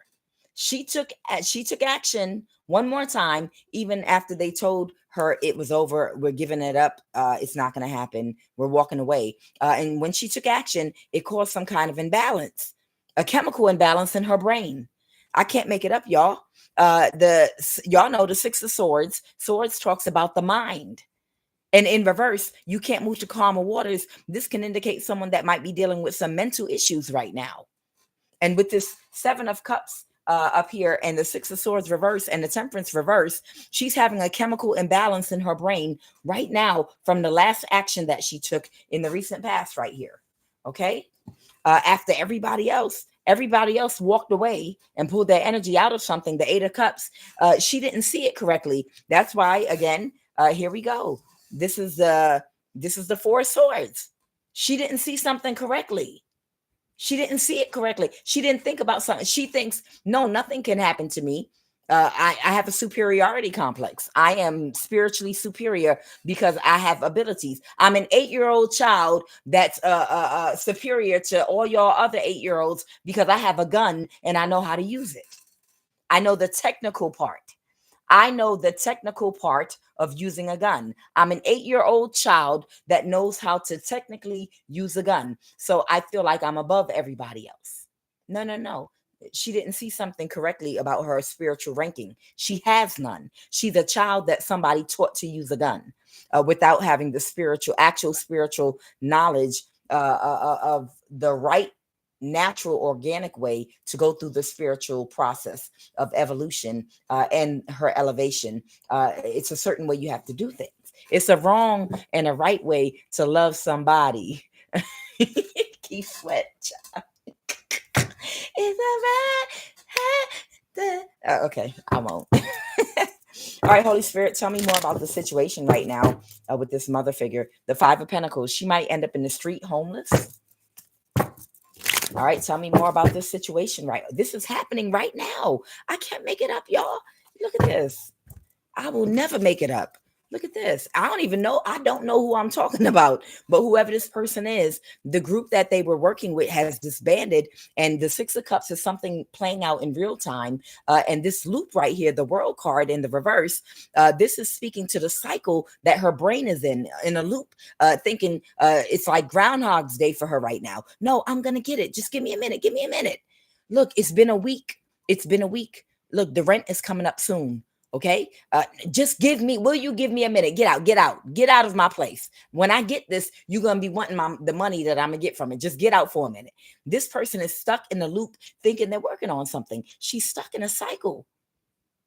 She took action one more time, even after they told her it was over. We're giving it up. It's not going to happen. We're walking away. And when she took action, it caused some kind of imbalance, a chemical imbalance in her brain. I can't make it up, y'all. Y'all know the Six of Swords. Swords talks about the mind. And in reverse, you can't move to calmer waters. This can indicate someone that might be dealing with some mental issues right now. And with this Seven of Cups up here and the Six of Swords reverse and the Temperance reverse, she's having a chemical imbalance in her brain right now from the last action that she took in the recent past right here. Okay. After everybody else walked away and pulled their energy out of something, the Eight of Cups, she didn't see it correctly. That's why, again, here we go. This is the Four of Swords. She didn't see something correctly. She didn't see it correctly. She didn't think about something. She thinks, no, nothing can happen to me. I have a superiority complex. I am spiritually superior because I have abilities. I'm an 8-year-old child that's superior to all y'all other 8-year-olds because I have a gun and I know how to use it. I know the technical part. I know the technical part of using a gun. I'm an 8-year-old child that knows how to technically use a gun. So I feel like I'm above everybody else. No. She didn't see something correctly about her spiritual ranking. She has none. She's a child that somebody taught to use a gun without having the actual spiritual knowledge of the right natural organic way to go through the spiritual process of evolution and her elevation. It's a certain way you have to do things. It's a wrong and a right way to love somebody. Keep sweat. It's a right. Okay, I won't. All right, Holy Spirit, tell me more about the situation right now with this mother figure. The Five of Pentacles. She might end up in the street homeless. All right, tell me more about this situation, right? This is happening right now. I can't make it up, y'all. Look at this. I will never make it up. Look at this. I don't know who I'm talking about, but whoever this person is, the group that they were working with has disbanded, and the Six of Cups is something playing out in real time. And this loop right here, the World card in the reverse, this is speaking to the cycle that her brain is in a loop, thinking it's like Groundhog's Day for her right now. No, I'm going to get it. Just give me a minute. Give me a minute. Look, it's been a week. Look, the rent is coming up soon. Okay. Will you give me a minute? Get out of my place. When I get this, you're going to be wanting the money that I'm going to get from it. Just get out for a minute. This person is stuck in the loop thinking they're working on something. She's stuck in a cycle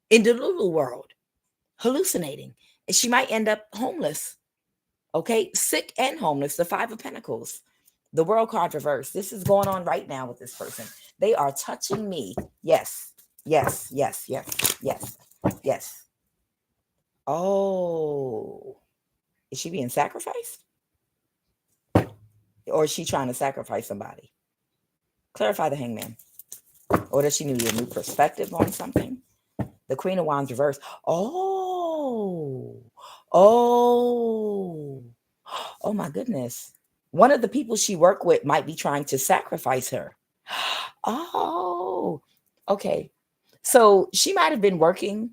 in the Lulu world, hallucinating. And she might end up homeless. Okay. Sick and homeless. The Five of Pentacles, the World card reverse. This is going on right now with this person. They are touching me. Yes. Oh, is she being sacrificed? Or is she trying to sacrifice somebody? Clarify the Hangman. Or does she need a new perspective on something? The Queen of Wands reverse. Oh my goodness. One of the people she worked with might be trying to sacrifice her. Oh, okay. So she might have been working.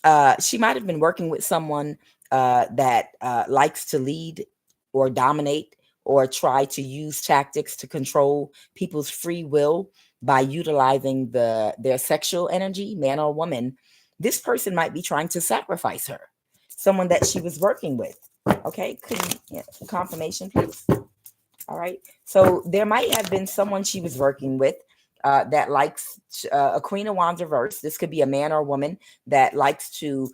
With someone that likes to lead or dominate or try to use tactics to control people's free will by utilizing their sexual energy, man or woman. This person might be trying to sacrifice her, someone that she was working with. Okay, confirmation, please. All right. So there might have been someone she was working with that likes a Queen of Wands reverse. This could be a man or a woman that likes to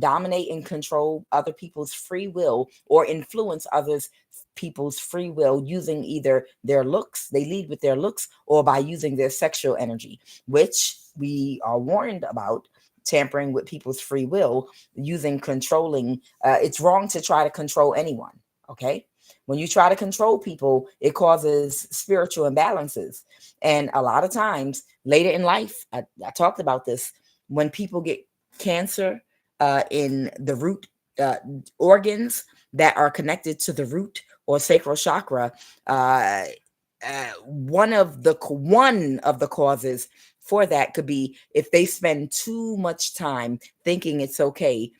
dominate and control other people's free will or influence others people's free will using either their looks, they lead with their looks, or by using their sexual energy, which we are warned about. Tampering with people's free will, using controlling. It's wrong to try to control anyone. Okay. When you try to control people, it causes spiritual imbalances. And a lot of times later in life, I talked about this, when people get cancer in the root organs that are connected to the root or sacral chakra, one of the causes for that could be if they spend too much time thinking it's okay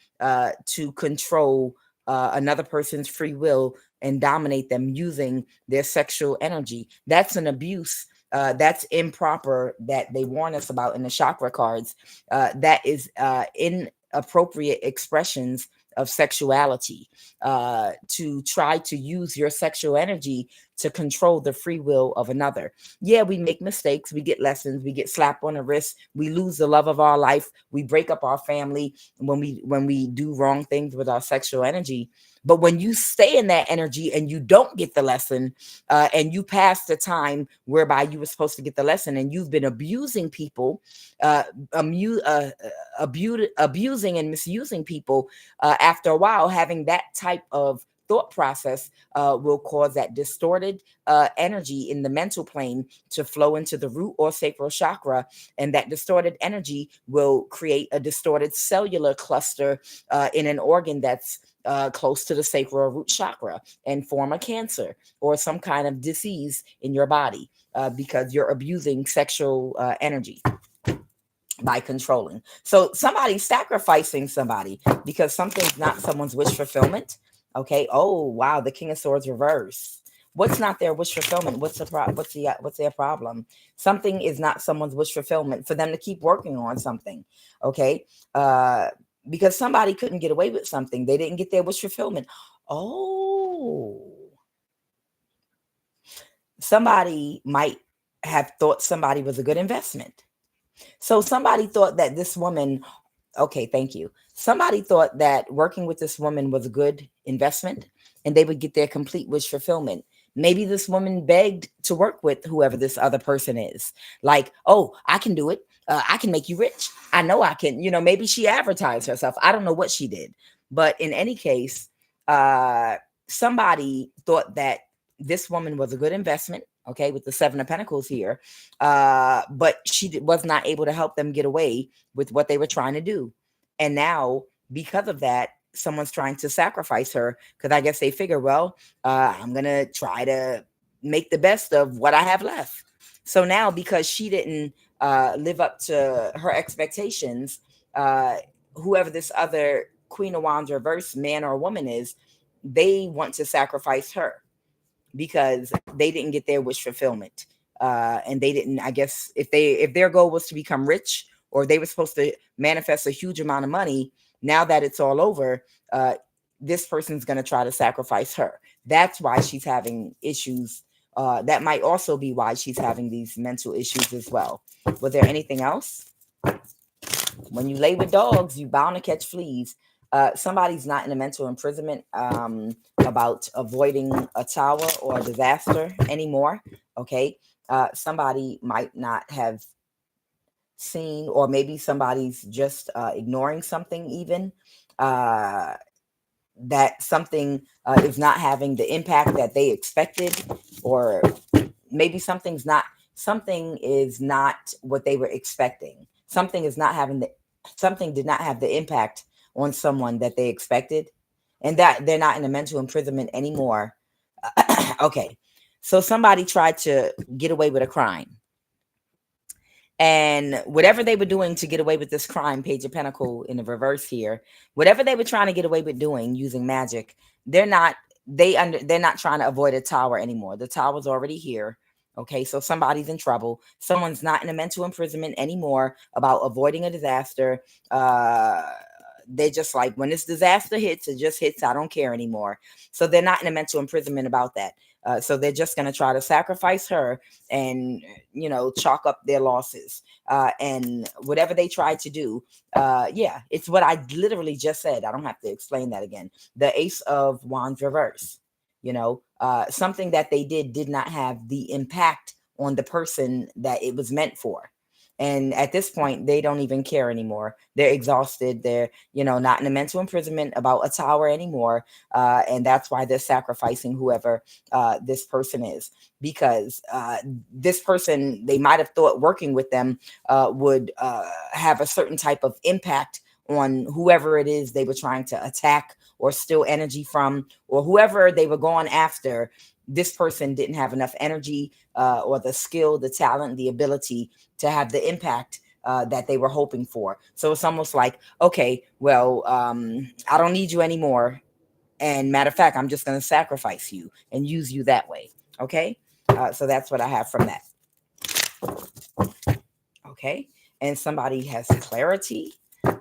to control another person's free will and dominate them using their sexual energy. That's an abuse. That's improper, that they warn us about in the chakra cards. That is inappropriate expressions of sexuality, to try to use your sexual energy to control the free will of another. Yeah, we make mistakes, we get lessons, we get slapped on the wrist, we lose the love of our life, we break up our family when we do wrong things with our sexual energy. But when you stay in that energy and you don't get the lesson, and you pass the time whereby you were supposed to get the lesson, and you've been abusing people, uh, abusing and misusing people, after a while, having that type of thought process will cause that distorted energy in the mental plane to flow into the root or sacral chakra. And that distorted energy will create a distorted cellular cluster in an organ that's close to the sacral root chakra, and form a cancer or some kind of disease in your body, because you're abusing sexual energy by controlling. So somebody's sacrificing somebody because something's not someone's wish fulfillment. Okay. Oh wow, the King of Swords reverse. What's not their wish fulfillment? What's their problem? Something is not someone's wish fulfillment for them to keep working on something. Okay. Because somebody couldn't get away with something. They didn't get their wish fulfillment. Oh, somebody might have thought somebody was a good investment. So somebody thought that this woman, okay, thank you. Somebody thought that working with this woman was a good investment and they would get their complete wish fulfillment. Maybe this woman begged to work with whoever this other person is. Like, oh, I can do it. I can make you rich. I know I can. Maybe she advertised herself. I don't know what she did. But in any case, uh, somebody thought that this woman was a good investment. Okay, with the Seven of Pentacles here, but she was not able to help them get away with what they were trying to do. And now, because of that, someone's trying to sacrifice her because I guess they figure, well, I'm going to try to make the best of what I have left. So now, because she didn't live up to her expectations, whoever this other Queen of Wands reverse man or woman is, they want to sacrifice her because they didn't get their wish fulfillment. And they didn't, I guess, if their goal was to become rich, or they were supposed to manifest a huge amount of money, now that it's all over, this person's going to try to sacrifice her. That's why she's having issues. That might also be why she's having these mental issues as well. Was there anything else? When you lay with dogs, you bound to catch fleas. Somebody's not in a mental imprisonment about avoiding a tower or a disaster anymore. Okay. Somebody might not have seen, or maybe somebody's just ignoring something, even that something is not having the impact that they expected, or maybe something is not what they were expecting. Something did not have the impact on someone that they expected, and that they're not in a mental imprisonment anymore. Okay. So somebody tried to get away with a crime, and whatever they were doing to get away with this crime, Page of Pentacle in the reverse here, whatever they were trying to get away with doing using magic, they're not trying to avoid a tower anymore. The tower's already here. Okay, so somebody's in trouble. Someone's not in a mental imprisonment anymore about avoiding a disaster. They're just like, when this disaster hits, it just hits. I don't care anymore. So they're not in a mental imprisonment about that. So they're just going to try to sacrifice her and, chalk up their losses. And whatever they try to do, yeah, it's what I literally just said. I don't have to explain that again. The Ace of Wands reverse, something that they did not have the impact on the person that it was meant for. And at this point, they don't even care anymore. They're exhausted. They're, not in a mental imprisonment about a tower anymore. And that's why they're sacrificing whoever this person is. Because this person, they might have thought working with them would have a certain type of impact on whoever it is they were trying to attack or steal energy from, or whoever they were going after. this person didn't have enough energy, or the skill, the talent, the ability to have the impact that they were hoping for. So it's almost like, okay, well, I don't need you anymore. And matter of fact, I'm just going to sacrifice you and use you that way. Okay. So that's what I have from that. Okay. And somebody has clarity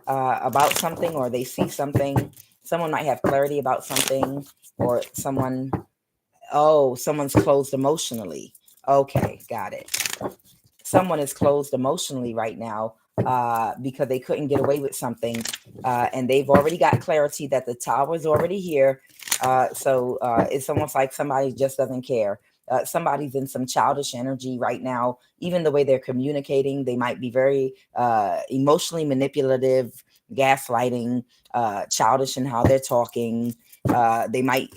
about something, or they see something. Someone might have clarity about something, or someone's closed emotionally. Okay. Got it. Someone is closed emotionally right now, because they couldn't get away with something, and they've already got clarity that the tower is already here. So it's almost like somebody just doesn't care. Somebody's in some childish energy right now. Even the way they're communicating, they might be very emotionally manipulative, gaslighting, childish in how they're talking. They might,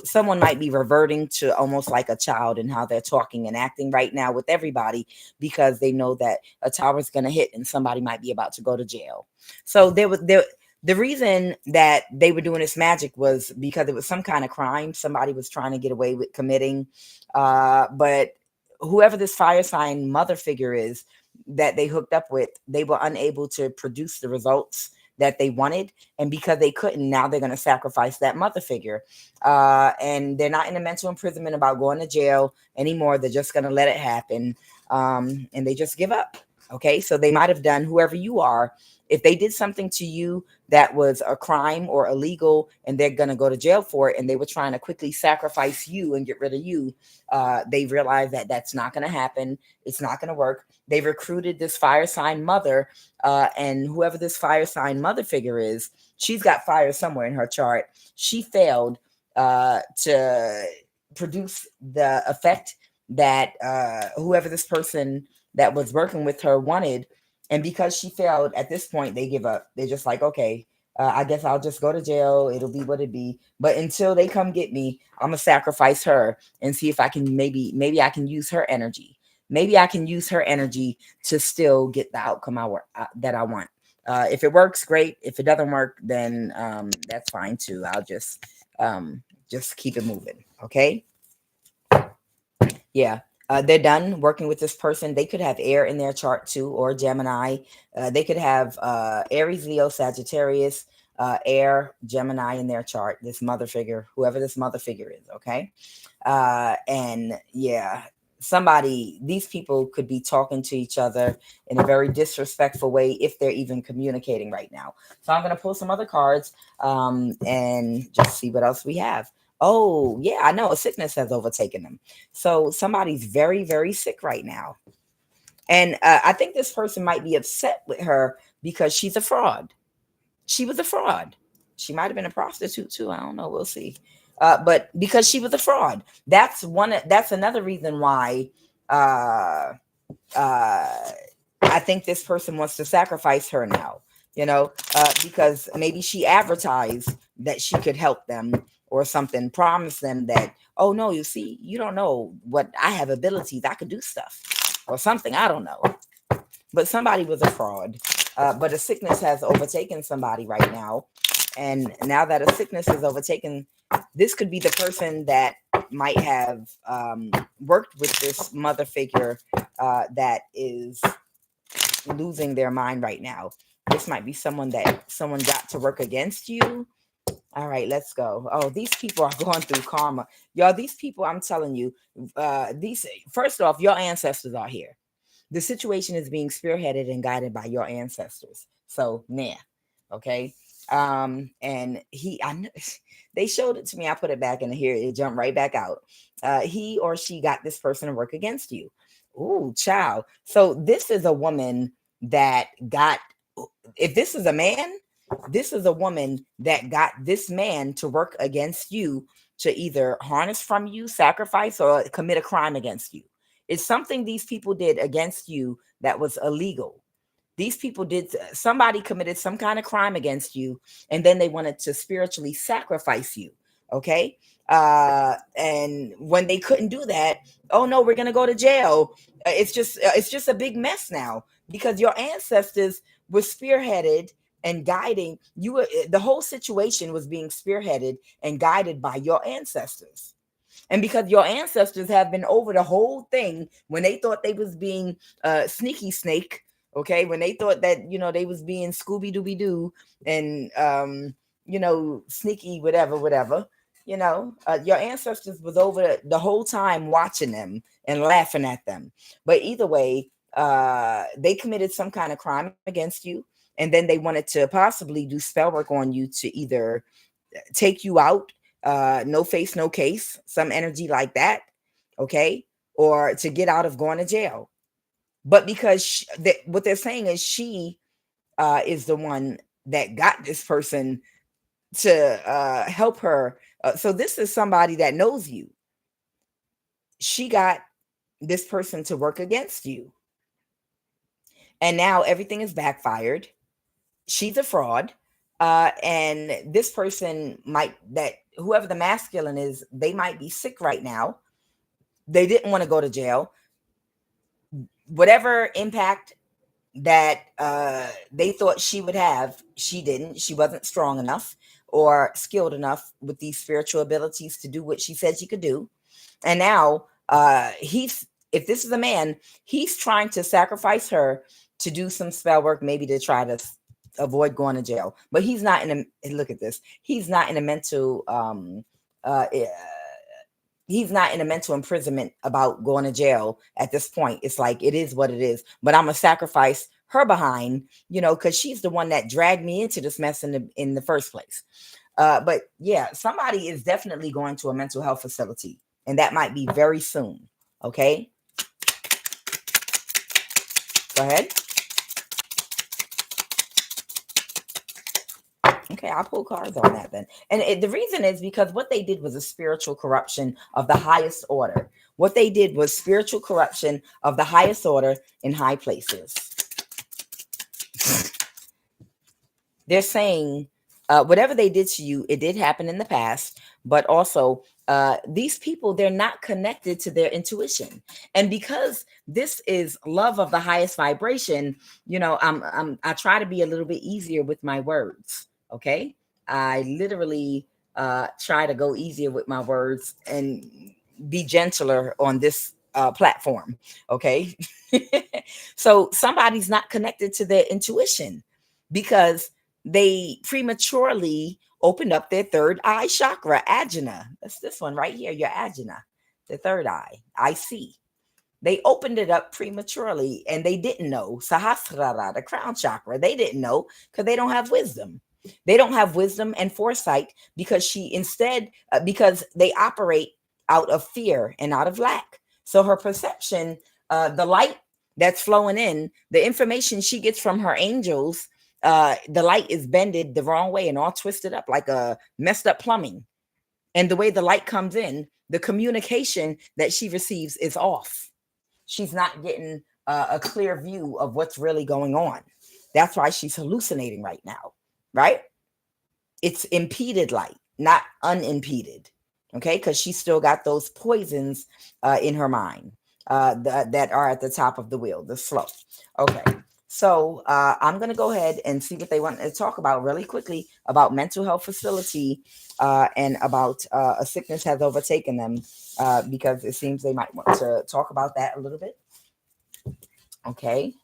someone might be reverting to almost like a child in how they're talking and acting right now with everybody, because they know that a tower is going to hit and somebody might be about to go to jail. So the reason that they were doing this magic was because it was some kind of crime somebody was trying to get away with committing. But whoever this fire sign mother figure is that they hooked up with, they were unable to produce the results that they wanted. And because they couldn't, now they're going to sacrifice that mother figure. And they're not in a mental imprisonment about going to jail anymore. They're just going to let it happen. And they just give up. Okay. So they might have done, whoever you are, if they did something to you that was a crime or illegal and they're going to go to jail for it, and they were trying to quickly sacrifice you and get rid of you, they realized that that's not going to happen. It's not going to work. They recruited this fire sign mother, and whoever this fire sign mother figure is, she's got fire somewhere in her chart. She failed to produce the effect that whoever this person that was working with her wanted. And because she failed, at this point, they give up. They're just like, okay, I guess I'll just go to jail. It'll be what it be. But until they come get me, I'm gonna sacrifice her and see if I can maybe I can use her energy. Maybe I can use her energy to still get the outcome that I want. If it works, great. If it doesn't work, then that's fine too. I'll just keep it moving. Okay. Yeah. They're done working with this person. They could have air in their chart too, or Gemini. They could have Aries, Leo, Sagittarius, air, Gemini in their chart. This mother figure, whoever this mother figure is, okay? And yeah, these people could be talking to each other in a very disrespectful way if they're even communicating right now. So I'm going to pull some other cards and just see what else we have. Oh, yeah, I know a sickness has overtaken them. So somebody's very, very sick right now. And I think this person might be upset with her because she's a fraud. She was a fraud. She might have been a prostitute too. I don't know. We'll see. But because she was a fraud, that's another reason why I think this person wants to sacrifice her now, because maybe she advertised that she could help them or something, promised them that, oh no, you see, you don't know what I have abilities. I could do stuff or something. I don't know. But somebody was a fraud. But a sickness has overtaken somebody right now. And now that a sickness is overtaken, this could be the person that might have worked with this mother figure that is losing their mind right now. This might be someone got to work against you. All right, let's go. Oh, these people are going through karma. Y'all, these people, I'm telling you, first off, your ancestors are here. The situation is being spearheaded and guided by your ancestors. So, nah, okay. And they showed it to me. I put it back in here. It jumped right back out. He or she got this person to work against you. Ooh, child. So this is a woman that got. If this is a man, this is a woman that got this man to work against you, to either harness from you, sacrifice, or commit a crime against you. It's something these people did against you that was illegal. These people somebody committed some kind of crime against you, and then they wanted to spiritually sacrifice you. Okay. And when they couldn't do that, oh no, we're going to go to jail. It's just a big mess now, because your ancestors were spearheaded and guiding you. The whole situation was being spearheaded and guided by your ancestors. And because your ancestors have been over the whole thing when they thought they was being sneaky snake, okay, when they thought that, they was being Scooby Dooby Doo and sneaky whatever, your ancestors was over the whole time watching them and laughing at them. But either way, they committed some kind of crime against you, and then they wanted to possibly do spell work on you to either take you out, no face, no case, some energy like that, okay, or to get out of going to jail. But because what they're saying is she is the one that got this person to help her. So this is somebody that knows you. She got this person to work against you. And now everything is backfired. She's a fraud. And this person that whoever the masculine is, they might be sick right now. They didn't want to go to jail. Whatever impact that they thought she would have, she didn't. She wasn't strong enough or skilled enough with these spiritual abilities to do what she said she could do. And now if this is a man, he's trying to sacrifice her to do some spell work, maybe to try to avoid going to jail. But he's not look at this. He's not in a mental he's not in a mental imprisonment about going to jail at this point. It's like, it is what it is. But I'm gonna sacrifice her behind, because she's the one that dragged me into this mess in the first place. But yeah, somebody is definitely going to a mental health facility, and that might be very soon. Okay, go ahead. Okay, I'll pull cards on that then. And the reason is because what they did was a spiritual corruption of the highest order. What they did was spiritual corruption of the highest order in high places. They're saying whatever they did to you, it did happen in the past, but also these people, they're not connected to their intuition. And because this is love of the highest vibration, I try to be a little bit easier with my words. Okay, I literally try to go easier with my words and be gentler on this platform. Okay, so somebody's not connected to their intuition because they prematurely opened up their third eye chakra, ajna. That's this one right here, your ajna, the third eye. I see. They opened it up prematurely and they didn't know. Sahasrara, the crown chakra, they didn't know because they don't have wisdom. They don't have wisdom and foresight because because they operate out of fear and out of lack. So her perception, the light that's flowing in, the information she gets from her angels, the light is bended the wrong way and all twisted up like a messed up plumbing. And the way the light comes in, the communication that she receives is off. She's not getting a clear view of what's really going on. That's why she's hallucinating right now, right? It's impeded light, not unimpeded, okay? Because she still got those poisons in her mind that are at the top of the wheel, the slow. Okay, so I'm going to go ahead and see what they want to talk about really quickly about mental health facility and about a sickness has overtaken them because it seems they might want to talk about that a little bit. Okay,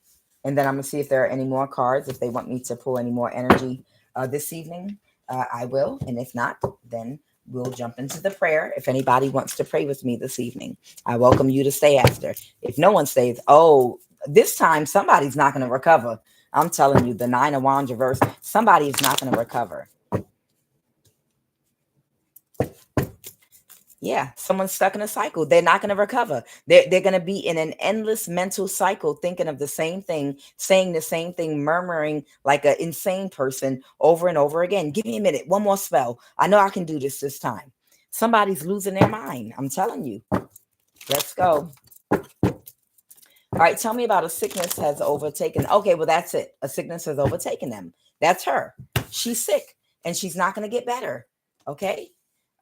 and then I'm going to see if there are any more cards. If they want me to pull any more energy this evening, I will. And if not, then we'll jump into the prayer. If anybody wants to pray with me this evening, I welcome you to stay after. If no one stays, this time somebody's not going to recover. I'm telling you, the 9 of Wands reverse, somebody is not going to recover. Yeah, someone's stuck in a cycle. They're not going to recover. They're going to be in an endless mental cycle, thinking of the same thing, saying the same thing, murmuring like an insane person over and over again. Give me a minute. One more spell. I know I can do this time. Somebody's losing their mind. I'm telling you. Let's go. All right. Tell me about a sickness has overtaken. Okay. Well, that's it. A sickness has overtaken them. That's her. She's sick and she's not going to get better. Okay.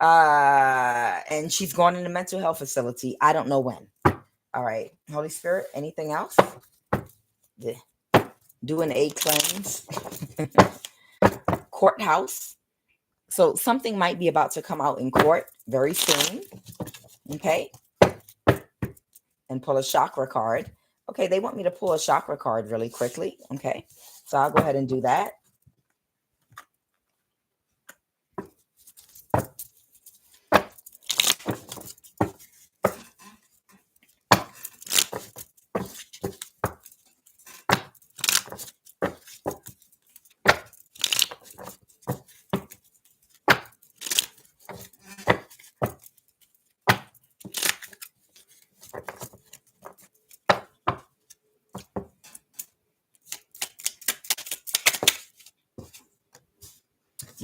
And she's going in a mental health facility. I don't know when. All right. Holy Spirit, anything else? Yeah. Doing a cleanse. Courthouse. So something might be about to come out in court very soon. Okay, and pull a chakra card. Okay, they want me to pull a chakra card really quickly. Okay, so I'll go ahead and do that.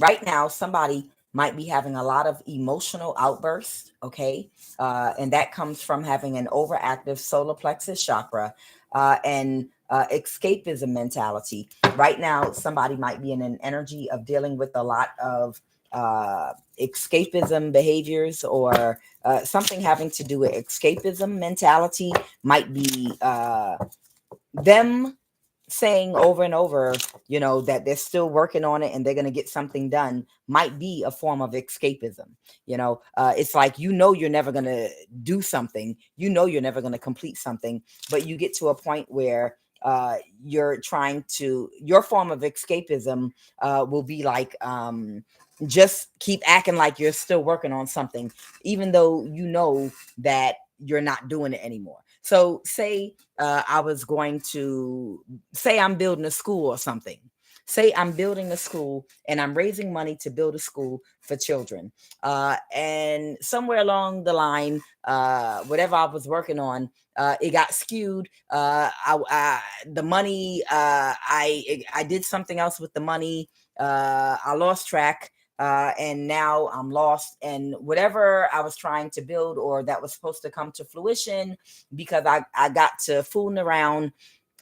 Right now, somebody might be having a lot of emotional outbursts. Okay, and that comes from having an overactive solar plexus chakra and escapism mentality. Right now, somebody might be in an energy of dealing with a lot of escapism behaviors, or something having to do with escapism mentality. Might be them saying over and over, that they're still working on it and they're going to get something done. Might be a form of escapism. It's like, you're never going to do something, you're never going to complete something, but you get to a point where you're trying to, your form of escapism will be like, just keep acting like you're still working on something, even though you know that you're not doing it anymore. So say I was going to say I'm building a school or something. Say I'm building a school and I'm raising money to build a school for children. And somewhere along the line, whatever I was working on, it got skewed. The money, I did something else with the money. I lost track. And now I'm lost. And whatever I was trying to build, or that was supposed to come to fruition, because I got to fooling around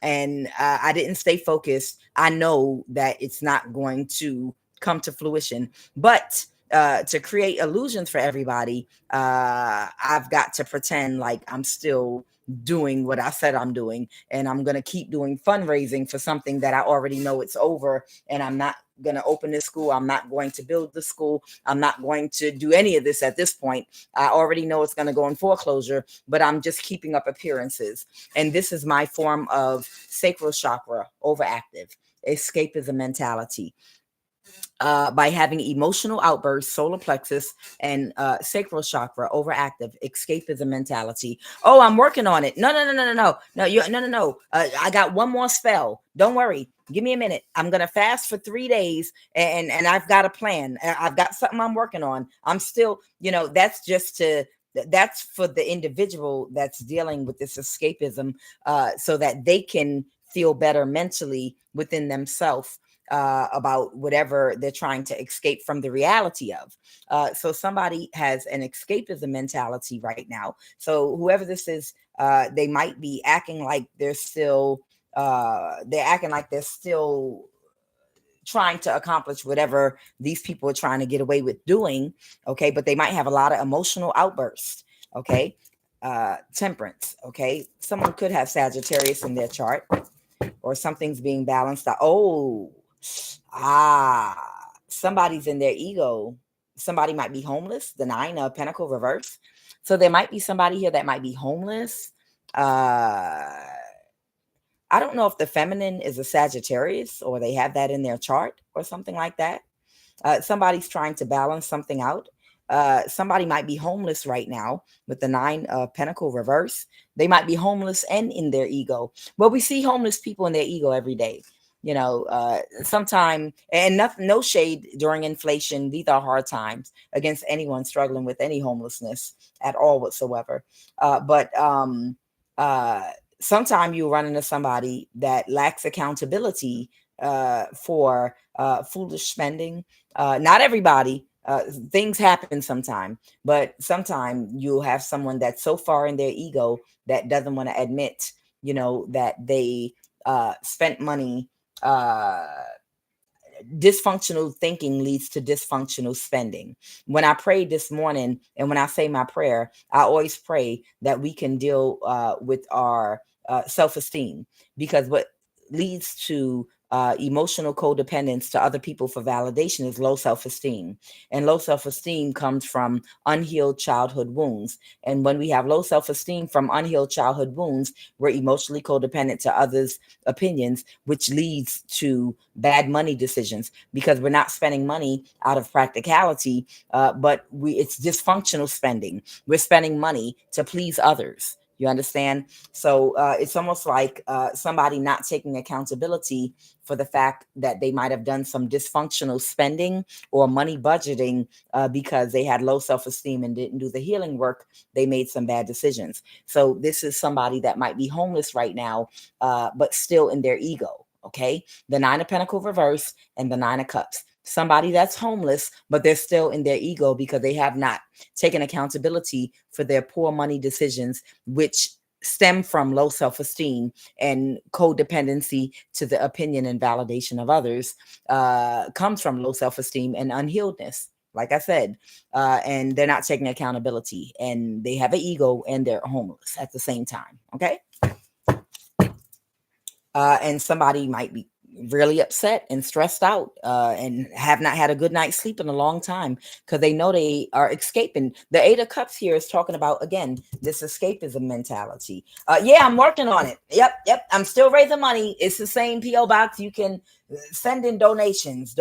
and I didn't stay focused, I know that it's not going to come to fruition. But to create illusions for everybody, I've got to pretend like I'm still doing what I said I'm doing, and I'm going to keep doing fundraising for something that I already know it's over, and I'm not going to open this school. I'm not going to build the school. I'm not going to do any of this at this point. I already know it's going to go in foreclosure, but I'm just keeping up appearances. And this is my form of sacral chakra overactive, escapism mentality. By having emotional outbursts, solar plexus, and sacral chakra overactive, escapism mentality. Oh, I'm working on it. No. I got one more spell. Don't worry. Give me a minute. I'm gonna fast for 3 days, and I've got a plan. I've got something I'm working on. I'm still, that's just to. That's for the individual that's dealing with this escapism, so that they can feel better mentally within themselves about whatever they're trying to escape from the reality of. So somebody has an escapism mentality right now. So whoever this is, they might be acting like they're acting like they're still trying to accomplish whatever these people are trying to get away with doing. Okay, but they might have a lot of emotional outbursts. Okay, temperance. Okay, someone could have Sagittarius in their chart, or something's being balanced out. Oh, somebody's in their ego. Somebody might be homeless. The 9 of Pentacle reverse. So there might be somebody here that might be homeless. I don't know if the feminine is a Sagittarius, or they have that in their chart or something like that. Somebody's trying to balance something out. Somebody might be homeless right now with the 9 of Pentacle reverse. They might be homeless and in their ego. Well, we see homeless people in their ego every day. Sometime, and no shade during inflation. These are hard times against anyone struggling with any homelessness at all whatsoever. But sometime you run into somebody that lacks accountability for foolish spending. Not everybody. Things happen sometime, but sometime you'll have someone that's so far in their ego that doesn't want to admit, that they spent money. Dysfunctional thinking leads to dysfunctional spending. When I prayed this morning, and when I say my prayer, I always pray that we can deal with our self-esteem, because what leads to Emotional codependence to other people for validation is low self-esteem. And low self-esteem comes from unhealed childhood wounds. And when we have low self-esteem from unhealed childhood wounds, we're emotionally codependent to others' opinions, which leads to bad money decisions because we're not spending money out of practicality, but it's dysfunctional spending. We're spending money to please others. You understand? So it's almost like somebody not taking accountability for the fact that they might have done some dysfunctional spending or money budgeting because they had low self-esteem and didn't do the healing work. They made some bad decisions. So this is somebody that might be homeless right now, but still in their ego. Okay. The Nine of Pentacles reverse and the Nine of Cups. Somebody that's homeless, but they're still in their ego because they have not taken accountability for their poor money decisions, which stem from low self-esteem and codependency to the opinion and validation of others, comes from low self-esteem and unhealedness, like I said, and they're not taking accountability and they have an ego and they're homeless at the same time. Okay. And somebody might be really upset and stressed out and have not had a good night's sleep in a long time because they know they are escaping. The Eight of Cups here is talking about, again, this escapism mentality. Yeah, I'm working on it. Yep. I'm still raising money. It's the same P.O. box. You can send in donations.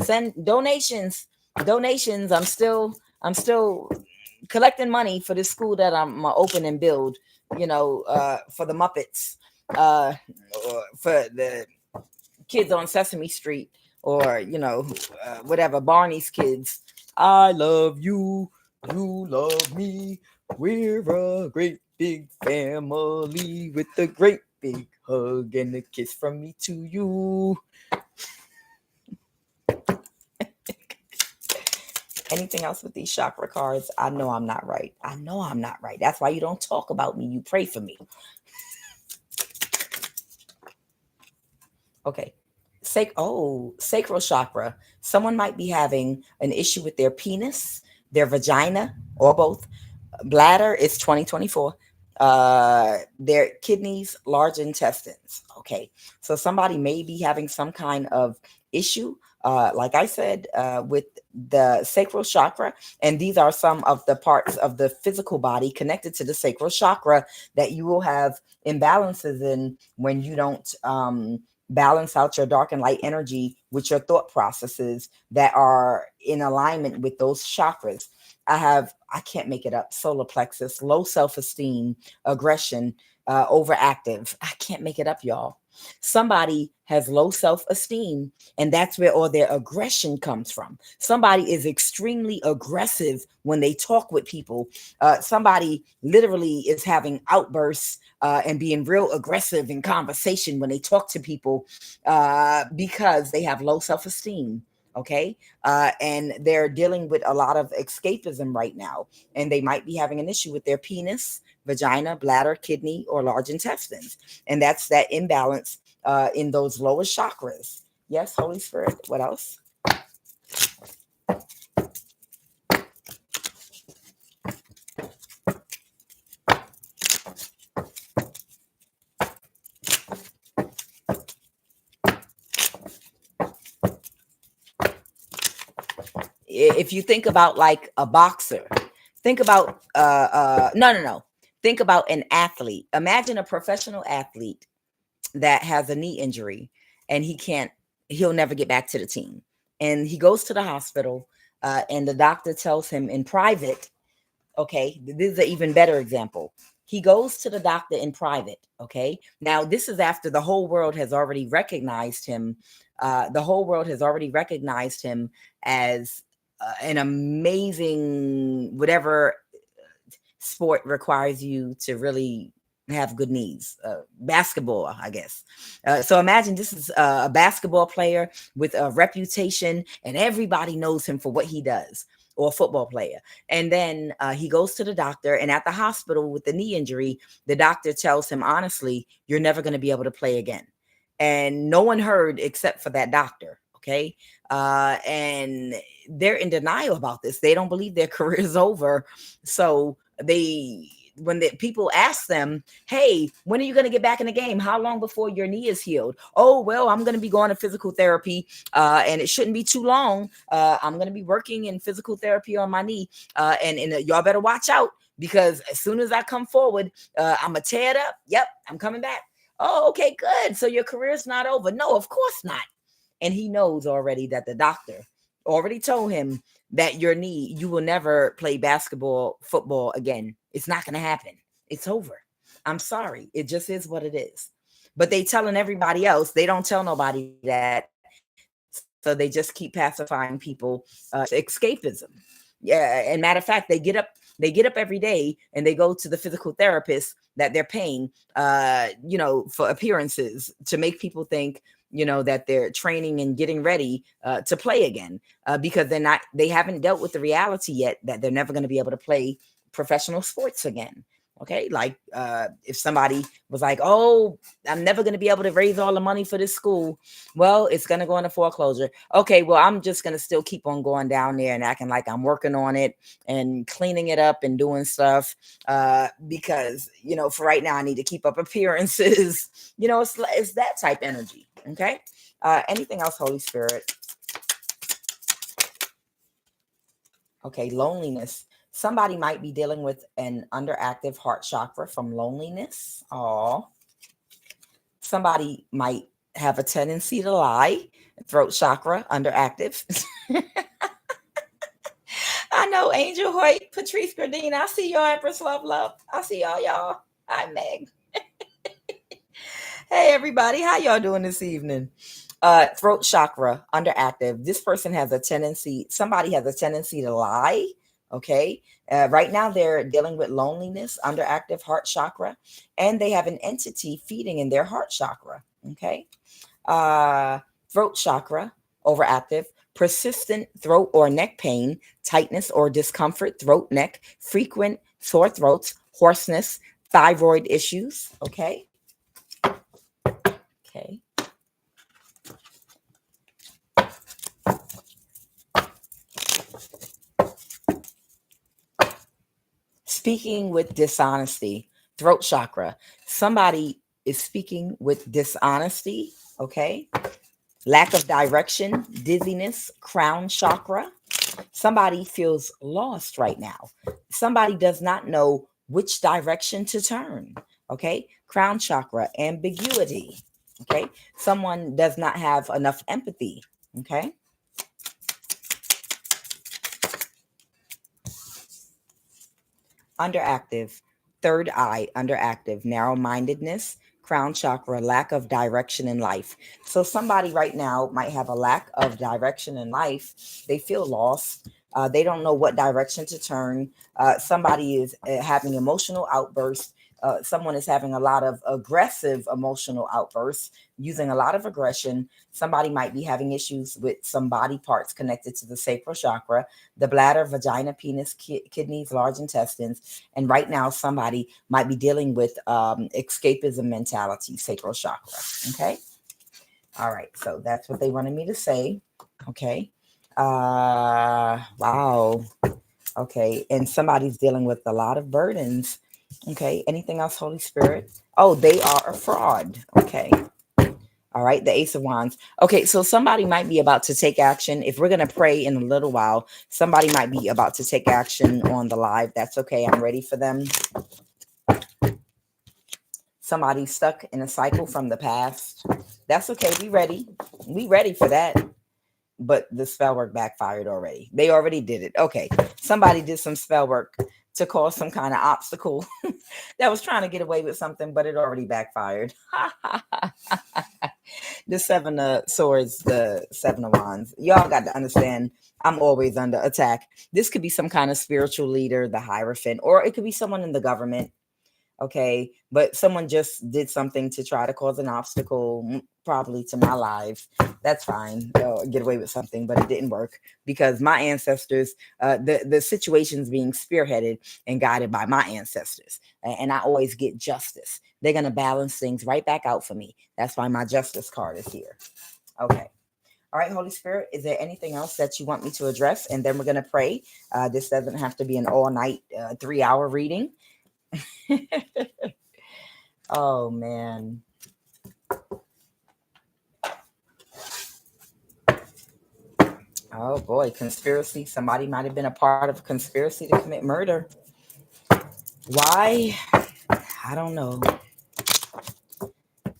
Send donations. I'm still collecting money for this school that I'm open and build, for the Muppets, for the kids on Sesame Street, or whatever, Barney's kids. I love you, you love me. We're a great big family with a great big hug and a kiss from me to you. Anything else with these chakra cards? I know I'm not right. That's why you don't talk about me. You pray for me. Okay. Sacral chakra. Someone might be having an issue with their penis, their vagina, or both. Bladder is 2024. Their kidneys, large intestines. Okay. So somebody may be having some kind of issue, like I said, with the sacral chakra. And these are some of the parts of the physical body connected to the sacral chakra that you will have imbalances in when you don't balance out your dark and light energy with your thought processes that are in alignment with those chakras. I can't make it up, solar plexus, low self-esteem, aggression, overactive. I can't make it up, y'all. Somebody has low self-esteem, and that's where all their aggression comes from. Somebody is extremely aggressive when they talk with people. Somebody literally is having outbursts and being real aggressive in conversation when they talk to people because they have low self-esteem. Okay. And they're dealing with a lot of escapism right now. And they might be having an issue with their penis, vagina, bladder, kidney, or large intestines. And that's that imbalance in those lower chakras. Yes, Holy Spirit. What else? If you think about like a boxer, think about no. Think about an athlete. Imagine a professional athlete that has a knee injury and he'll never get back to the team. And he goes to the hospital and the doctor tells him in private, okay, this is an even better example. He goes to the doctor in private. Okay. Now, this is after the whole world has already recognized him. The whole world has already recognized him as an amazing, whatever sport requires you to really have good knees, basketball, I guess. So imagine this is a basketball player with a reputation and everybody knows him for what he does, or a football player. And then he goes to the doctor, and at the hospital with the knee injury, the doctor tells him, honestly, you're never going to be able to play again. And no one heard except for that doctor. Okay. And they're in denial about this. They don't believe their career is over. So they when the people ask them, hey, when are you going to get back in the game? How long before your knee is healed? Oh, well, I'm going to be going to physical therapy, and it shouldn't be too long. I'm going to be working in physical therapy on my knee, and y'all better watch out, because as soon as I come forward, I'm going to tear it up. Yep, I'm coming back. Oh, okay, good. So your career's not over. No, of course not. And he knows already that the doctor already told him that your knee, you will never play basketball, football again. It's not going to happen. It's over. I'm sorry. It just is what it is. But they telling everybody else. They don't tell nobody that. So they just keep pacifying people. Escapism. Yeah. And matter of fact, they get up every day and they go to the physical therapist that they're paying, for appearances, to make people think, that they're training and getting ready to play again, because they haven't dealt with the reality yet that they're never going to be able to play professional sports again. Okay, like if somebody was like, oh, I'm never going to be able to raise all the money for this school. Well, it's going to go into foreclosure. Okay, well, I'm just going to still keep on going down there and acting like I'm working on it and cleaning it up and doing stuff, because, for right now, I need to keep up appearances. It's that type energy. Okay. Anything else, Holy Spirit? Okay, loneliness. Somebody might be dealing with an underactive heart chakra from loneliness. Oh, somebody might have a tendency to lie. Throat chakra underactive. I know, Angel Hoyt, Patrice Gradine. I see y'all, Empress Love. I see y'all. Hi, Meg. Hey, everybody. How y'all doing this evening? Throat chakra underactive. This person somebody has a tendency to lie. Okay. Right now they're dealing with loneliness, underactive heart chakra, and they have an entity feeding in their heart chakra. Okay. Throat chakra overactive, persistent throat or neck pain, tightness or discomfort, throat, neck, frequent sore throats, hoarseness, thyroid issues. Okay. Okay. Speaking with dishonesty, throat chakra. Somebody is speaking with dishonesty. Okay. Lack of direction, dizziness, crown chakra. Somebody feels lost right now. Somebody does not know which direction to turn. Okay. Crown chakra, ambiguity. Okay. Someone does not have enough empathy. Okay. Underactive, third eye, underactive, narrow-mindedness, crown chakra, lack of direction in life. So somebody right now might have a lack of direction in life. They feel lost. They don't know what direction to turn. Somebody is having emotional outbursts. Someone is having a lot of aggressive emotional outbursts, using a lot of aggression. Somebody might be having issues with some body parts connected to the sacral chakra, the bladder, vagina, penis, kidneys, large intestines. And right now, somebody might be dealing with escapism mentality, sacral chakra. Okay. All right. So that's what they wanted me to say. Okay. Wow. Okay. And somebody's dealing with a lot of burdens. Okay. Anything else, Holy Spirit? Oh, they are a fraud. Okay. All right, the Ace of Wands. Okay, so somebody might be about to take action. If we're going to pray in a little while, somebody might be about to take action on the live. That's okay. I'm ready for them. Somebody stuck in a cycle from the past. That's okay. We ready. We ready for that. But the spell work backfired already. They already did it. Okay, somebody did some spell work to cause some kind of obstacle that was trying to get away with something, but it already backfired. The Seven of Swords, the Seven of Wands. Y'all got to understand, I'm always under attack. This could be some kind of spiritual leader, the Hierophant, or it could be someone in the government. Okay, but someone just did something to try to cause an obstacle, probably to my life. That's fine. Get away with something, but it didn't work because my ancestors, the situation's being spearheaded and guided by my ancestors, and I always get justice. They're gonna balance things right back out for me. That's why my justice card is here. Okay. All right, Holy Spirit, is there anything else that you want me to address? And then we're gonna pray. This doesn't have to be an all-night 3-hour reading. Oh man. Oh boy, conspiracy. Somebody might have been a part of a conspiracy to commit murder. Why? I don't know.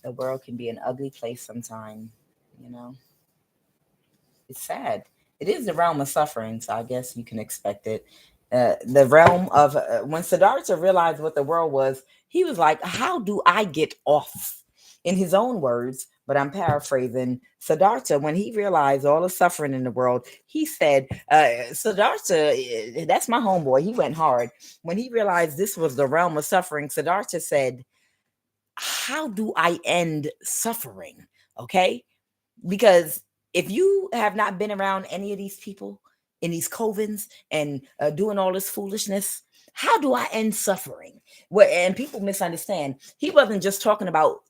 The world can be an ugly place sometime, you know. It's sad. It is the realm of suffering, so I guess you can expect it. The realm of when Siddhartha realized what the world was, he was like, "How do I get off?" In his own words, but I'm paraphrasing. Siddhartha, when he realized all the suffering in the world, he said, "Siddhartha, that's my homeboy. He went hard when he realized this was the realm of suffering." Siddhartha said, "How do I end suffering?" Okay, because if you have not been around any of these people in these covens and doing all this foolishness, how do I end suffering? Well, and people misunderstand. He wasn't just talking about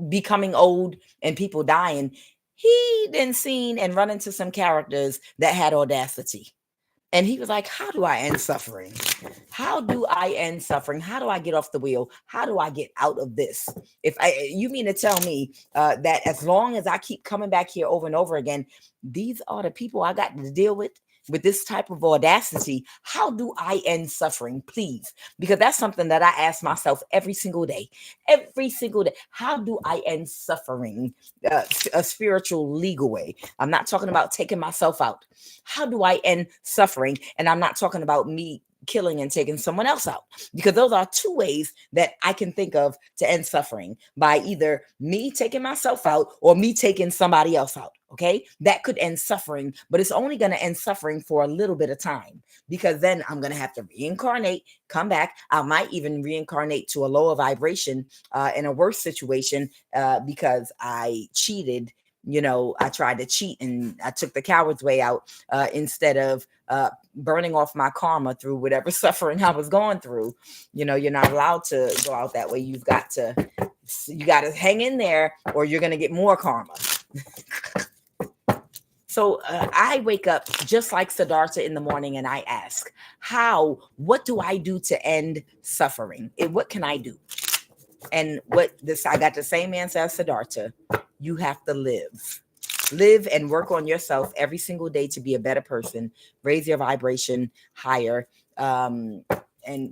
becoming old and people dying. He then seen and run into some characters that had audacity. And he was like, "How do I end suffering? How do I end suffering? How do I get off the wheel? How do I get out of this?" If you mean to tell me that as long as I keep coming back here over and over again, these are the people I got to deal with this type of audacity. How do I end suffering, please? Because that's something that I ask myself every single day. Every single day. How do I end suffering? A spiritual, legal way. I'm not talking about taking myself out. How do I end suffering? And I'm not talking about me killing and taking someone else out, because those are two ways that I can think of to end suffering, by either me taking myself out or me taking somebody else out. Okay, that could end suffering, but it's only going to end suffering for a little bit of time, because then I'm going to have to reincarnate, come back. I might even reincarnate to a lower vibration in a worse situation because I cheated. I tried to cheat and I took the coward's way out instead of burning off my karma through whatever suffering I was going through. You're not allowed to go out that way. You got to hang in there, or you're going to get more karma. So I wake up just like Siddhartha in the morning and I ask, what do I do to end suffering? What can I do? And I got the same answer as Siddhartha. You have to live and work on yourself every single day to be a better person, raise your vibration higher, and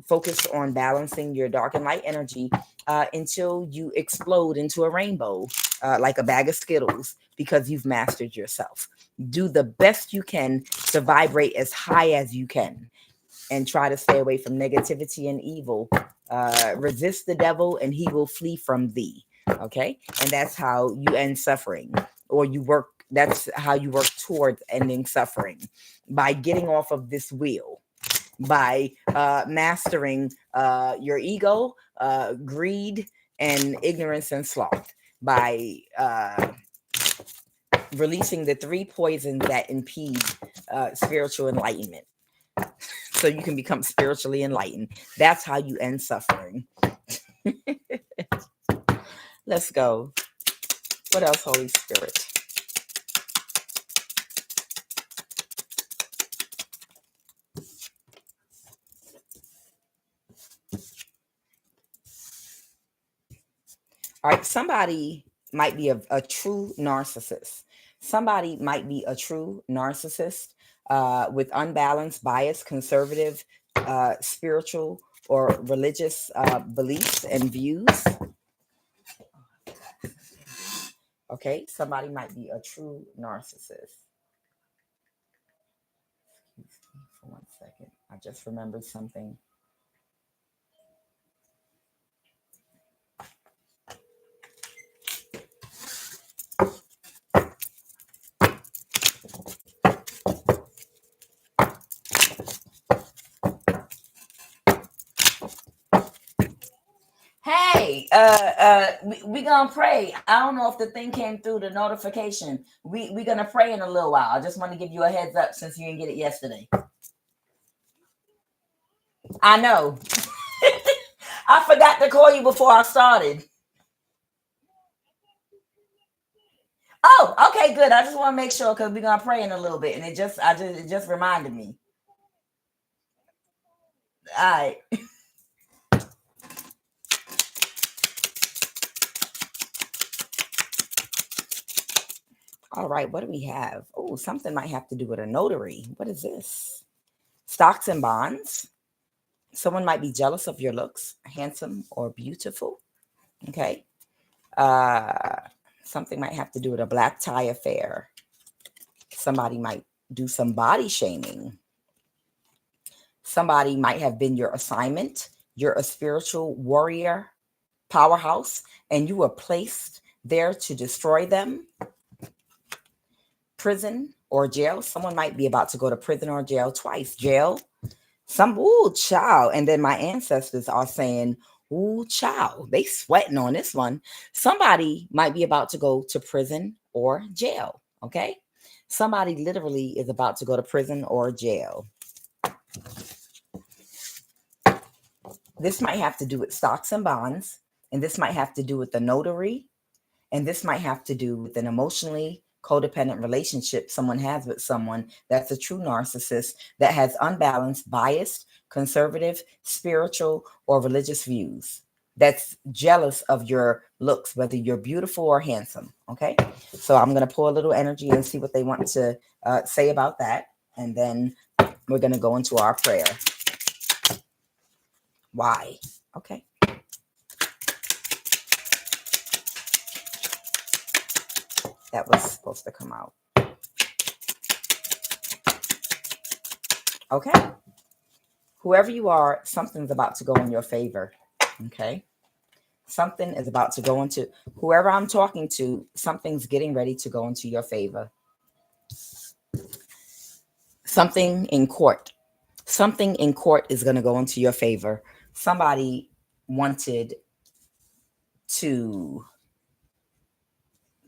focus on balancing your dark and light energy until you explode into a rainbow, like a bag of Skittles, because you've mastered yourself. Do the best you can to vibrate as high as you can, and try to stay away from negativity and evil. Resist the devil and he will flee from thee. Okay, and that's how you end suffering, or you work. That's how you work towards ending suffering, by getting off of this wheel, by mastering your ego, greed, and ignorance and sloth, by releasing the three poisons that impede spiritual enlightenment, so you can become spiritually enlightened. That's how you end suffering. Let's go. What else, Holy Spirit? All right, somebody might be a true narcissist. Somebody might be a true narcissist with unbalanced, bias, conservative, spiritual, or religious beliefs and views. Okay, somebody might be a true narcissist. Excuse me for 1 second. I just remembered something. Hey, we gonna pray. I don't know if the thing came through, the notification. We gonna pray in a little while. I just want to give you a heads up since you didn't get it yesterday. I know. I forgot to call you before I started. Oh, okay, good. I just want to make sure because we're gonna pray in a little bit, and it just reminded me. All right. All right, what do we have? Oh, something might have to do with a notary. What is this? Stocks and bonds. Someone might be jealous of your looks, handsome or beautiful. Okay. Uh, something might have to do with a black tie affair. Somebody might do some body shaming. Somebody might have been your assignment. You're a spiritual warrior powerhouse, and you were placed there to destroy them. Prison or jail. Someone might be about to go to prison or jail twice. Jail. Ooh, child. And then my ancestors are saying, ooh, child. They sweating on this one. Somebody might be about to go to prison or jail. Okay. Somebody literally is about to go to prison or jail. This might have to do with stocks and bonds, and this might have to do with the notary, and this might have to do with an emotionally codependent relationship someone has with someone that's a true narcissist that has unbalanced, biased, conservative, spiritual, or religious views, that's jealous of your looks, whether you're beautiful or handsome. Okay, so I'm going to pull a little energy and see what they want to say about that, and then we're going to go into our prayer. Why? Okay. That was supposed to come out. Okay. Whoever you are, something's about to go in your favor. Okay. Something is about to go into whoever I'm talking to, something's getting ready to go into your favor. Something in court. Something in court is going to go into your favor. Somebody wanted to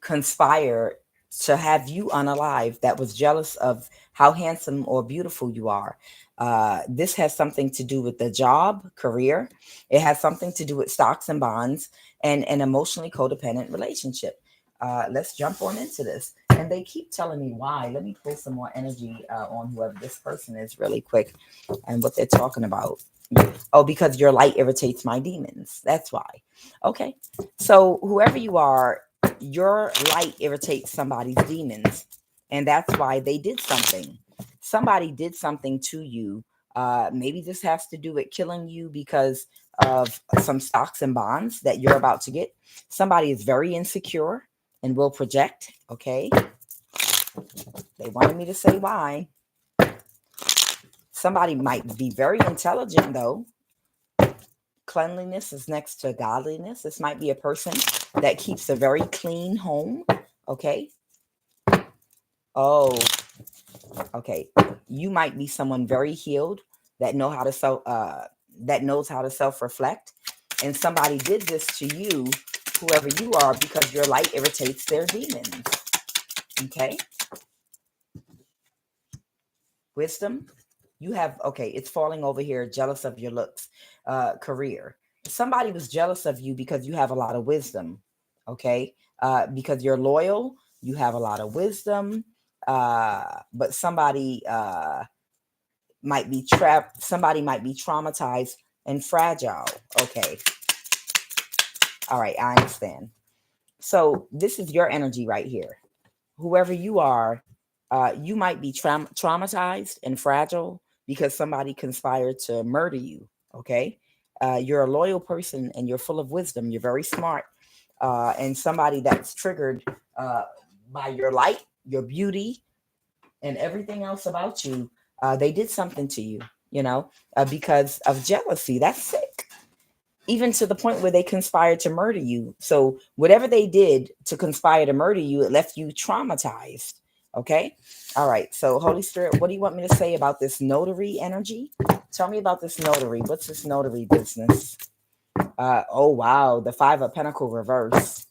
conspire to have you unalive, that was jealous of how handsome or beautiful you are. This has something to do with the job, career. It has something to do with stocks and bonds and an emotionally codependent relationship. Let's jump on into this. And they keep telling me why. Let me pull some more energy on whoever this person is really quick and what they're talking about. Oh, because your light irritates my demons. That's why. Okay. So whoever you are, your light irritates somebody's demons. And that's why they did something. Somebody did something to you. Maybe this has to do with killing you because of some stocks and bonds that you're about to get. Somebody is very insecure and will project. Okay. They wanted me to say why. Somebody might be very intelligent, though. Cleanliness is next to godliness. This might be a person that keeps a very clean home. Okay. Oh, okay. You might be someone very healed that knows how to self-reflect. And somebody did this to you, whoever you are, because your light irritates their demons. Okay. Wisdom. You have, okay, it's falling over here, jealous of your looks. Career. Somebody was jealous of you because you have a lot of wisdom. Okay. Because you're loyal, you have a lot of wisdom. But somebody might be trapped. Somebody might be traumatized and fragile. Okay. All right. I understand. So this is your energy right here. Whoever you are, you might be traumatized and fragile because somebody conspired to murder you. Okay. You're a loyal person and you're full of wisdom. You're very smart. And somebody that's triggered by your light, your beauty, and everything else about you, they did something to you, because of jealousy. That's sick. Even to the point where they conspired to murder you. So whatever they did to conspire to murder you, it left you traumatized. Okay. All right. So Holy Spirit, what do you want me to say about this notary energy? Tell me about this notary. What's this notary business? Oh, wow. The Five of Pentacles reverse.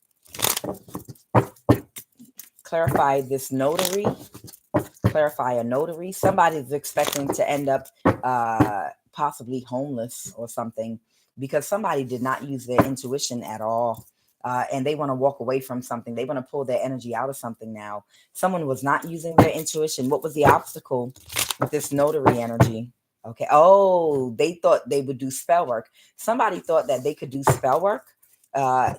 Clarify this notary. Clarify a notary. Somebody's expecting to end up possibly homeless or something because somebody did not use their intuition at all. And they want to walk away from something. They want to pull their energy out of something now. Someone was not using their intuition. What was the obstacle with this notary energy? Okay. Oh, they thought they would do spell work. Somebody thought that they could do spell work.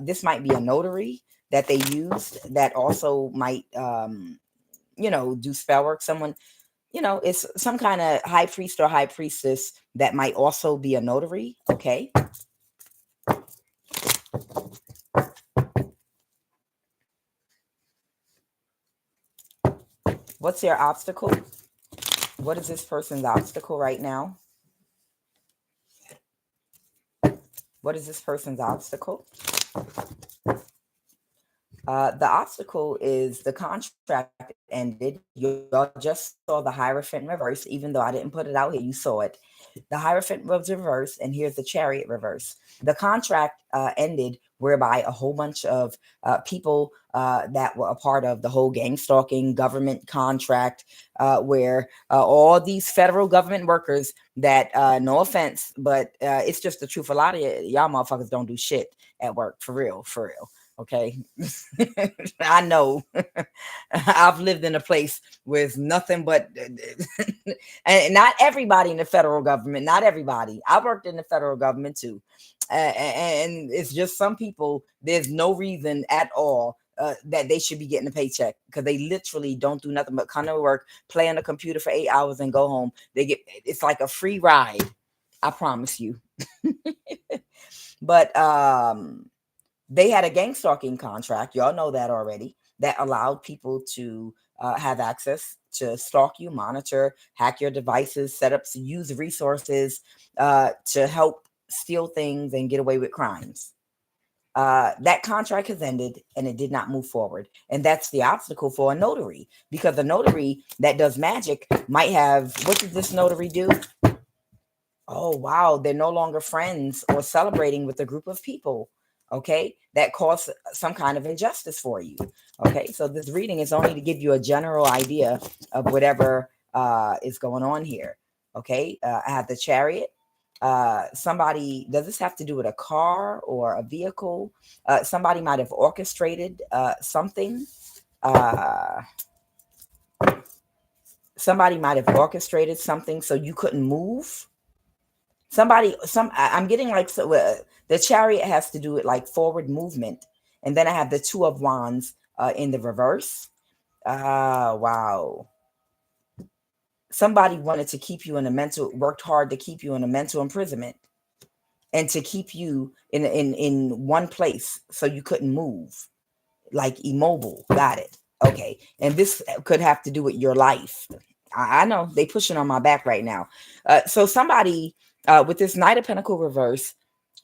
This might be a notary. that they used that also might do spell work. Someone, it's some kind of high priest or high priestess that might also be a notary. Okay. What's their obstacle? What is this person's obstacle right now? What is this person's obstacle? The obstacle is the contract ended. Y'all just saw the Hierophant reverse, even though I didn't put it out here. You saw it. The Hierophant was reversed, and here's the Chariot reverse. The contract ended, whereby a whole bunch of people that were a part of the whole gang stalking government contract, where all these federal government workers that, no offense, but it's just the truth. A lot of y'all motherfuckers don't do shit at work, for real, for real. Okay. I know. I've lived in a place with nothing but and not everybody in the federal government, not everybody. I worked in the federal government too. And it's just some people, there's no reason at all that they should be getting a paycheck, because they literally don't do nothing but come to work, play on the computer for 8 hours and go home. It's like a free ride. I promise you. But they had a gang stalking contract. Y'all know that already. That allowed people to have access to stalk you, monitor, hack your devices, set up, use resources to help steal things and get away with crimes. That contract has ended and it did not move forward. And that's the obstacle for a notary, because a notary that does magic might have, what did this notary do? Oh, wow. They're no longer friends or celebrating with a group of people. Okay. That caused some kind of injustice for you. Okay. So this reading is only to give you a general idea of whatever is going on here. Okay. I have the Chariot. Somebody, does this have to do with a car or a vehicle? Somebody might have orchestrated something. Somebody might have orchestrated something so you couldn't move. I'm getting like, so the Chariot has to do with like forward movement, and then I have the Two of Wands in the reverse. Wow. Somebody wanted to keep you in a mental, worked hard to keep you in a mental imprisonment, and to keep you in one place so you couldn't move, like immobile. Got it. Okay. And this could have to do with your life. I know they pushing on my back right now. So somebody with this Knight of Pentacle reverse,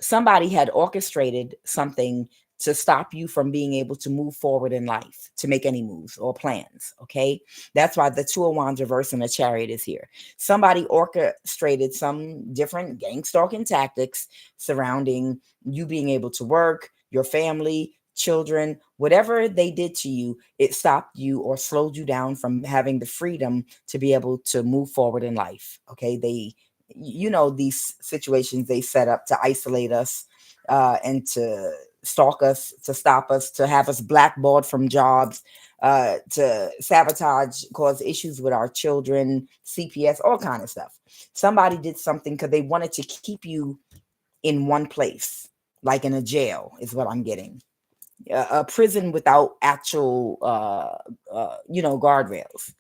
somebody had orchestrated something to stop you from being able to move forward in life, to make any moves or plans. Okay. That's why the Two of Wands reverse and the Chariot is here. Somebody orchestrated some different gang stalking tactics surrounding you being able to work, your family, children, whatever they did to you, it stopped you or slowed you down from having the freedom to be able to move forward in life. Okay. These situations they set up to isolate us and to stalk us, to stop us, to have us blackballed from jobs, to sabotage, cause issues with our children, CPS, all kind of stuff. Somebody did something because they wanted to keep you in one place, like in a jail is what I'm getting. A prison without actual guardrails.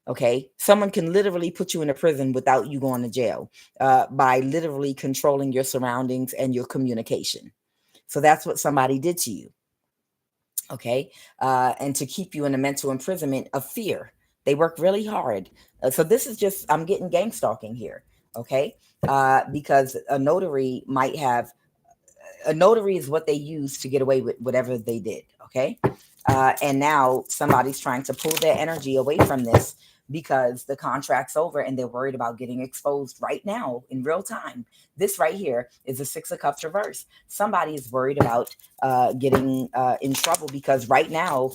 Okay, someone can literally put you in a prison without you going to jail, by literally controlling your surroundings and your communication. So that's what somebody did to you. Okay, and to keep you in a mental imprisonment of fear. They work really hard. So this is just, I'm getting gang stalking here. Okay, because a notary is what they use to get away with whatever they did. Okay. And now somebody's trying to pull their energy away from this because the contract's over and they're worried about getting exposed right now in real time. This right here is a Six of Cups reverse. Somebody is worried about getting in trouble because right now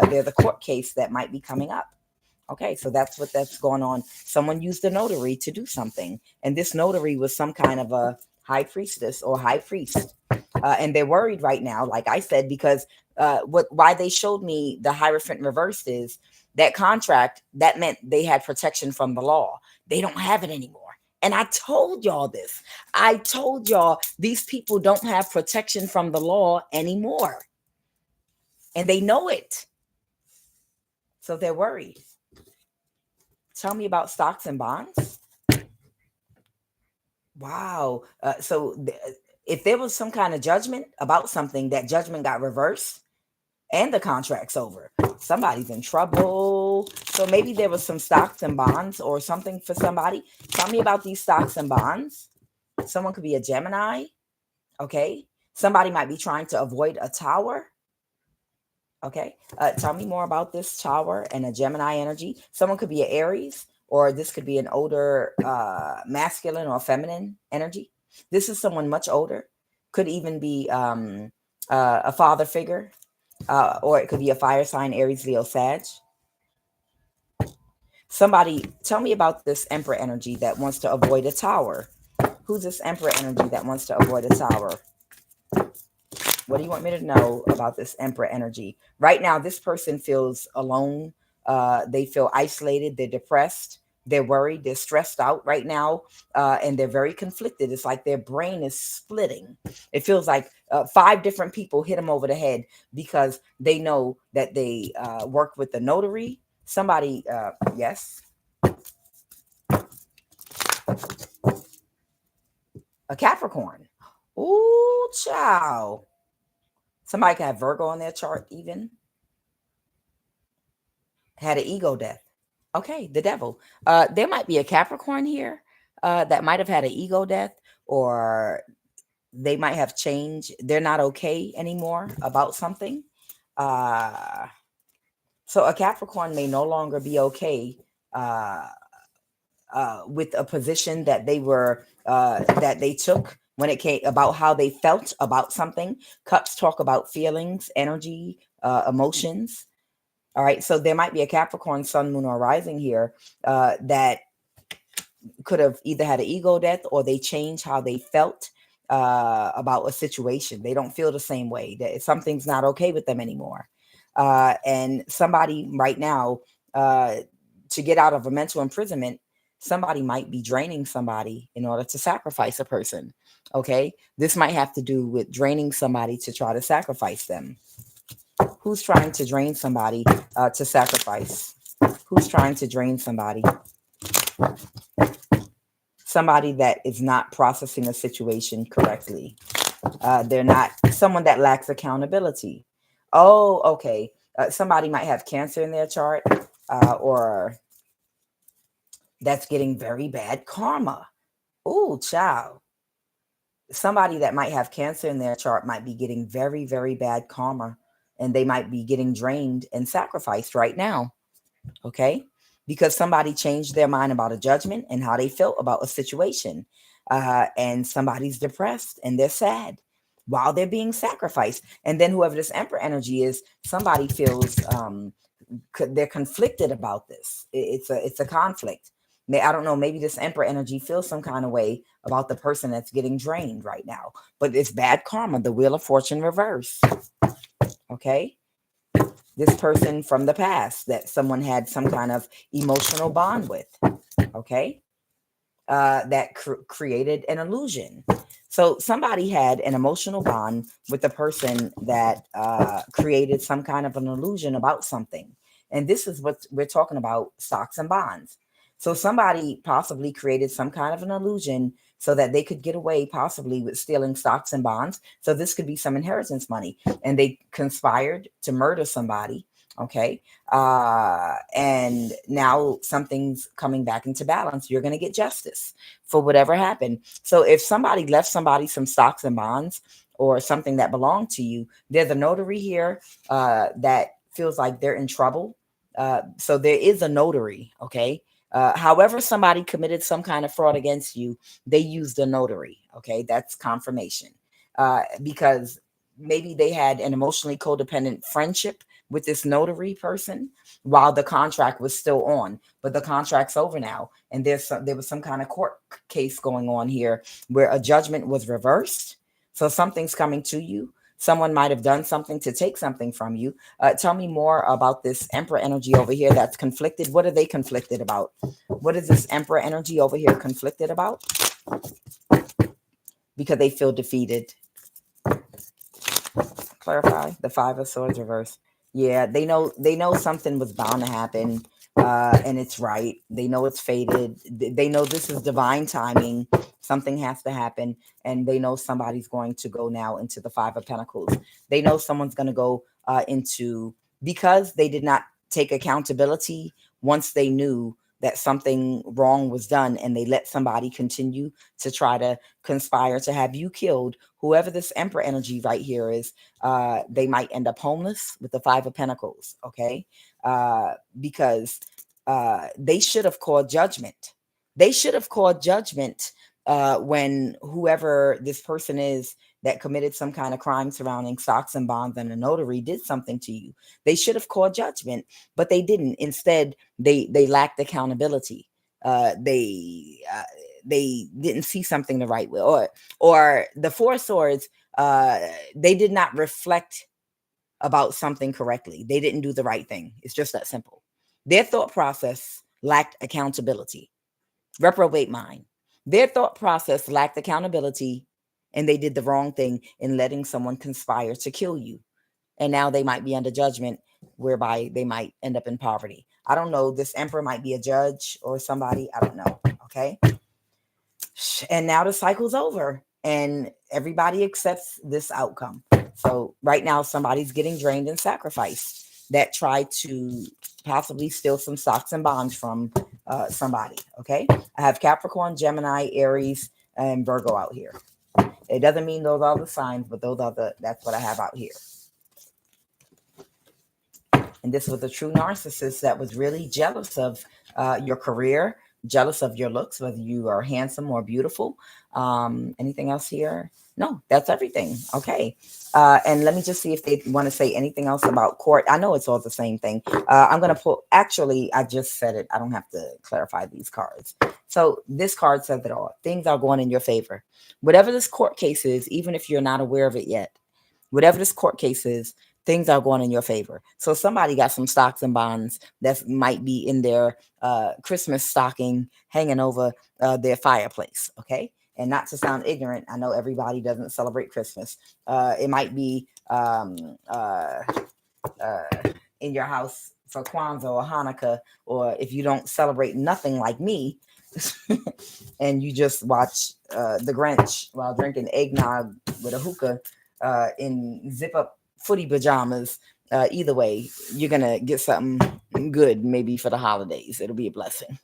there's a court case that might be coming up. Okay, so that's going on. Someone used a notary to do something, and this notary was some kind of a high priestess or high priest, and they're worried right now. Like I said, because why they showed me the Hierophant reversed is that contract that meant they had protection from the law. They don't have it anymore. And I told y'all this. I told y'all these people don't have protection from the law anymore. and they know it. So they're worried. Tell me about stocks and bonds. Wow. If there was some kind of judgment about something, that judgment got reversed and the contract's over. Somebody's in trouble. So maybe there was some stocks and bonds or something for somebody. Tell me about these stocks and bonds. Someone could be a Gemini. Okay. Somebody might be trying to avoid a tower. Okay. Tell me more about this tower and a Gemini energy. Someone could be an Aries, or this could be an older masculine or feminine energy. This is someone much older. Could even be a father figure, or it could be a fire sign, Aries, Leo, Sag. Somebody, tell me about this Emperor energy that wants to avoid a tower. Who's this Emperor energy that wants to avoid a tower? What do you want me to know about this Emperor energy? Right now, this person feels alone. They feel isolated. They're depressed. They're worried. They're stressed out right now. And they're very conflicted. It's like their brain is splitting. It feels like 5 different people hit them over the head because they know that they work with the notary. Somebody, yes. A Capricorn. Ooh, child. Somebody could have Virgo on their chart even. Had an ego death. Okay, the devil. There might be a Capricorn here that might have had an ego death, or they might have changed. They're not okay anymore about something. So a Capricorn may no longer be okay with a position that they took when it came about how they felt about something. Cups talk about feelings, energy, emotions. All right, so there might be a Capricorn sun, moon, or rising here that could have either had an ego death, or they changed how they felt about a situation. They don't feel the same way. That something's not okay with them anymore. And somebody right now, to get out of a mental imprisonment, somebody might be draining somebody in order to sacrifice a person. Okay, this might have to do with draining somebody to try to sacrifice them. Who's trying to drain somebody to sacrifice? Who's trying to drain somebody? Somebody that is not processing a situation correctly. They're not someone that lacks accountability. Oh, okay. Somebody might have Cancer in their chart, or that's getting very bad karma. Oh, child. Somebody that might have Cancer in their chart might be getting very, very bad karma, and they might be getting drained and sacrificed right now. Okay, because somebody changed their mind about a judgment and how they felt about a situation, and somebody's depressed and they're sad while they're being sacrificed. And then whoever this Emperor energy is, somebody feels they're conflicted about this. It's a conflict. I don't know, maybe this Emperor energy feels some kind of way about the person that's getting drained right now, but it's bad karma, the Wheel of Fortune reverse. Okay, this person from the past that someone had some kind of emotional bond with. Okay, that created an illusion. So somebody had an emotional bond with the person that created some kind of an illusion about something. And this is what we're talking about, stocks and bonds. So somebody possibly created some kind of an illusion so that they could get away possibly with stealing stocks and bonds. So this could be some inheritance money, and they conspired to murder somebody. Okay. And now something's coming back into balance. You're going to get justice for whatever happened. So if somebody left somebody some stocks and bonds or something that belonged to you, there's a notary here that feels like they're in trouble. So there is a notary. Okay. However, somebody committed some kind of fraud against you, they used a notary. Okay. That's confirmation. Because maybe they had an emotionally codependent friendship with this notary person while the contract was still on, but the contract's over now, and there was some kind of court case going on here where a judgment was reversed. So something's coming to you. Someone might have done something to take something from you. Tell me more about this Emperor energy over here that's conflicted. What are they conflicted about? What is this Emperor energy over here conflicted about? Because they feel defeated. Clarify the 5 of Swords reverse. Yeah, they know something was bound to happen, and it's right. They know it's fated. They know this is divine timing. Something has to happen, and they know somebody's going to go now into the Five of Pentacles. They know someone's going to go into, because they did not take accountability once they knew that something wrong was done, and they let somebody continue to try to conspire to have you killed. Whoever this Emperor energy right here is, they might end up homeless with the Five of Pentacles. Okay, because they should have called judgment. They should have called judgment when whoever this person is that committed some kind of crime surrounding stocks and bonds and a notary did something to you. They should have called judgment, but they didn't. Instead, they lacked accountability. They didn't see something the right way, or the Four of Swords. They did not reflect about something correctly. They didn't do the right thing. It's just that simple. Their thought process lacked accountability. Reprobate mind. Their thought process lacked accountability, and they did the wrong thing in letting someone conspire to kill you. And now they might be under judgment, whereby they might end up in poverty. I don't know. This Emperor might be a judge or somebody. I don't know. Okay. And now the cycle's over, and everybody accepts this outcome. So right now, somebody's getting drained and sacrificed that tried to possibly steal some stocks and bonds from somebody. Okay. I have Capricorn, Gemini, Aries, and Virgo out here. It doesn't mean those are the signs, but that's what I have out here. And this was a true narcissist that was really jealous of your career, jealous of your looks, whether you are handsome or beautiful. Anything else here? No, that's everything. Okay. And let me just see if they want to say anything else about court. I know it's all the same thing. I'm going to pull, actually, I just said it. I don't have to clarify these cards. So this card says it all. Things are going in your favor. Whatever this court case is, even if you're not aware of it yet, whatever this court case is, things are going in your favor. So somebody got some stocks and bonds that might be in their Christmas stocking hanging over their fireplace. Okay. And not to sound ignorant, I know everybody doesn't celebrate Christmas. It might be in your house for Kwanzaa or Hanukkah, or if you don't celebrate nothing like me, and you just watch The Grinch while drinking eggnog with a hookah in zip up footy pajamas. Either way, you're gonna get something good, maybe for the holidays. It'll be a blessing.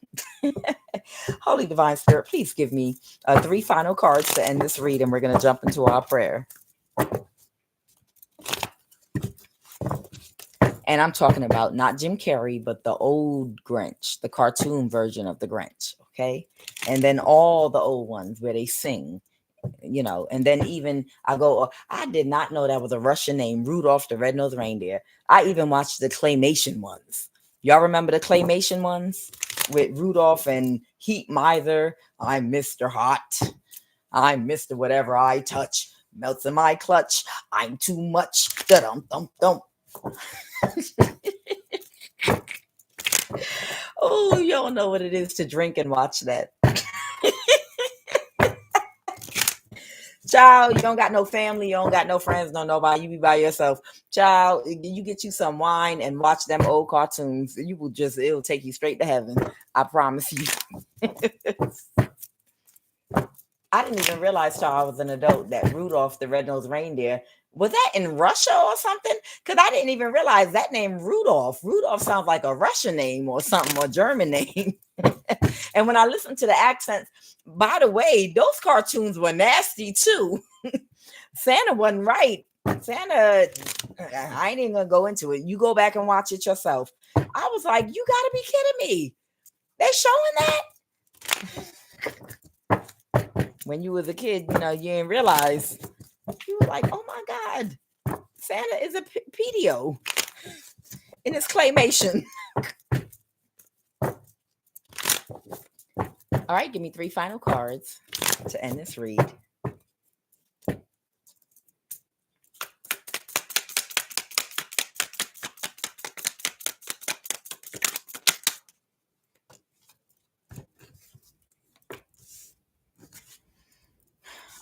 Holy Divine Spirit, please give me 3 final cards to end this read, and we're gonna jump into our prayer. And I'm talking about not Jim Carrey, but the old Grinch, the cartoon version of the Grinch. Okay. And then all the old ones where they sing, and then even I did not know that was a Russian name, Rudolph the Red-Nosed Reindeer. I even watched the claymation ones. Y'all remember the claymation ones with Rudolph and Heat Miser? I'm Mr. Hot. I'm Mr. Whatever I touch. Melts in my clutch. I'm too much. Da-dum-dum-dum. Oh, you don't know what it is to drink and watch that. Child, you don't got no family, you don't got no friends, no nobody. You be by yourself. Child, you get you some wine and watch them old cartoons. It'll take you straight to heaven. I promise you. I didn't even realize till I was an adult that Rudolph the Red-Nosed Reindeer, was that in Russia or something? Because I didn't even realize that name Rudolph. Rudolph sounds like a Russian name or something, or German name. And when I listened to the accents, by the way, those cartoons were nasty too. Santa wasn't right. Santa, I ain't even gonna go into it. You go back and watch it yourself. I was like, you gotta be kidding me. They showing that? When you was a kid, you didn't realize. You were like, oh my God, Santa is a pedio in his claymation. All right, give me 3 final cards to end this read.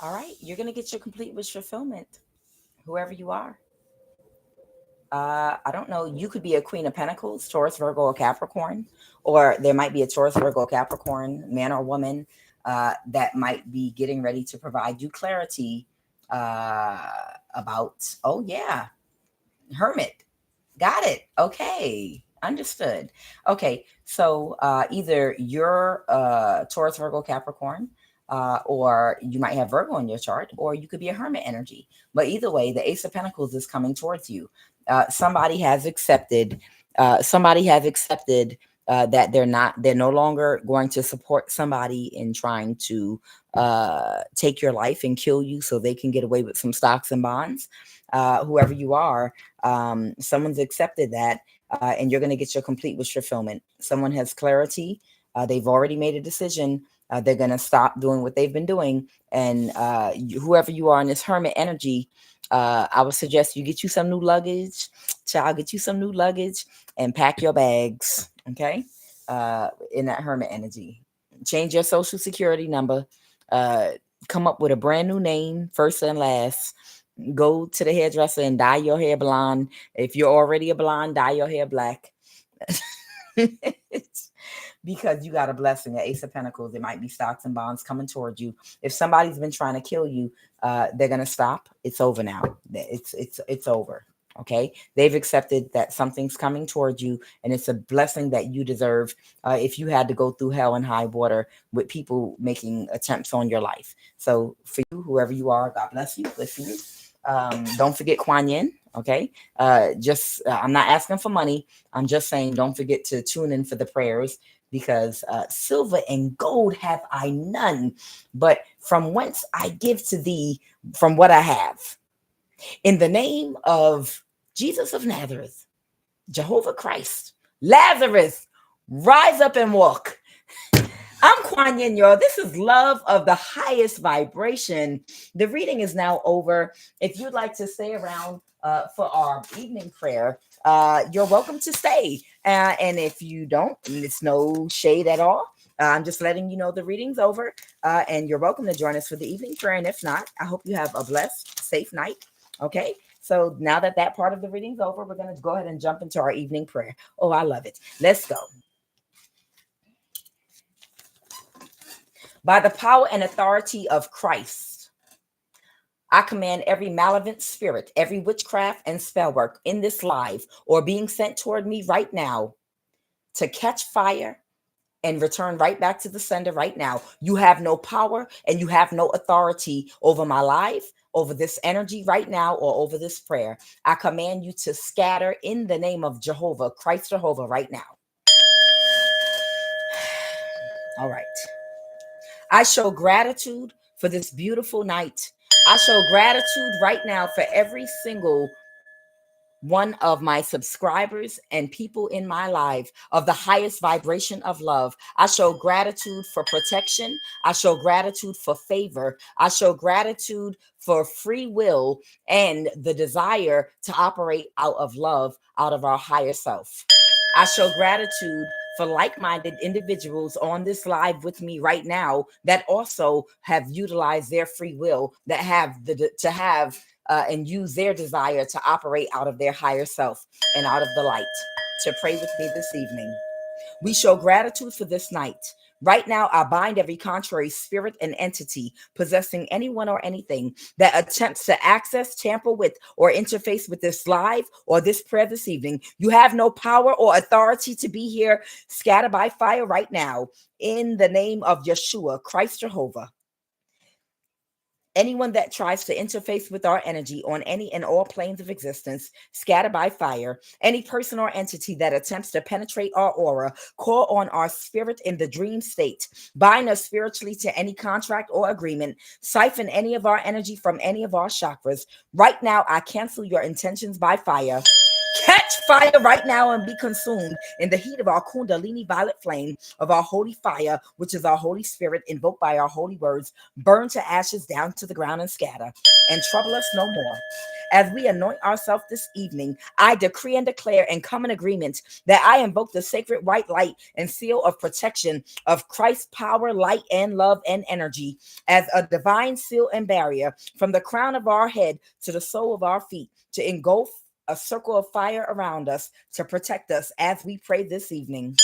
All right, you're going to get your complete wish fulfillment, whoever you are. I don't know. You could be a Queen of Pentacles, Taurus, Virgo, or Capricorn, or there might be a Taurus, Virgo, Capricorn, man or woman, that might be getting ready to provide you clarity about, oh, yeah, Hermit. Got it. Okay. Understood. Okay. So either you're Taurus, Virgo, Capricorn, or you might have Virgo in your chart, or you could be a Hermit energy. But either way, the Ace of Pentacles is coming towards you. Somebody has accepted. Somebody has accepted that they're no longer going to support somebody in trying to take your life and kill you so they can get away with some stocks and bonds. Whoever you are, someone's accepted that, and you're going to get your complete wish fulfillment. Someone has clarity. They've already made a decision. They're going to stop doing what they've been doing. And whoever you are in this Hermit energy, I would suggest you get you some new luggage. Child, get you some new luggage and pack your bags. Okay. In that Hermit energy. Change your social security number. Come up with a brand new name, first and last. Go to the hairdresser and dye your hair blonde. If you're already a blonde, dye your hair black. Because you got a blessing, an Ace of Pentacles. It might be stocks and bonds coming towards you. If somebody's been trying to kill you, they're gonna stop. It's over now. It's over. Okay, they've accepted that something's coming towards you, and it's a blessing that you deserve. If you had to go through hell and high water with people making attempts on your life, so for you, whoever you are, God bless you. Good for you. Don't forget Kuan Yin. Okay, I'm not asking for money. I'm just saying don't forget to tune in for the prayers, because silver and gold have I none, but from whence I give to thee from what I have. In the name of Jesus of Nazareth, Jehovah Christ, Lazarus, rise up and walk. I'm Kuan Yin, y'all. This is love of the highest vibration. The reading is now over. If you'd like to stay around for our evening prayer, you're welcome to stay. And if you don't, it's no shade at all. I'm just letting you know the reading's over, and you're welcome to join us for the evening prayer. And if not, I hope you have a blessed, safe night. Okay, so now that part of the reading's over, we're going to go ahead and jump into our evening prayer. Oh, I love it. Let's go. By the power and authority of Christ, I command every malevolent spirit, every witchcraft and spell work in this live or being sent toward me right now to catch fire and return right back to the sender right now. You have no power and you have no authority over my life, over this energy right now, or over this prayer. I command you to scatter in the name of Jehovah, Christ Jehovah, right now. All right. I show gratitude for this beautiful night. I show gratitude right now for every single one of my subscribers and people in my life of the highest vibration of love. I show gratitude for protection. I show gratitude for favor. I show gratitude for free will and the desire to operate out of love, out of our higher self. I show gratitude for like-minded individuals on this live with me right now that also have utilized their free will, that have and use their desire to operate out of their higher self and out of the light, to pray with me this evening. We show gratitude for this night. Right now, I bind every contrary spirit and entity possessing anyone or anything that attempts to access, tamper with, or interface with this live or this prayer this evening. You have no power or authority to be here. Scatter by fire right now in the name of Yeshua, Christ Jehovah. Anyone that tries to interface with our energy on any and all planes of existence, scatter by fire. Any person or entity that attempts to penetrate our aura, call on our spirit in the dream state, bind us spiritually to any contract or agreement, siphon any of our energy from any of our chakras. Right now, I cancel your intentions by fire. Catch fire right now and be consumed in the heat of our Kundalini violet flame of our holy fire, which is our Holy Spirit invoked by our holy words. Burn to ashes down to the ground and scatter, and trouble us no more. As we anoint ourselves this evening, I decree and declare and come in agreement that I invoke the sacred white light and seal of protection of Christ's power, light, and love and energy as a divine seal and barrier from the crown of our head to the sole of our feet to engulf a circle of fire around us to protect us as we pray this evening.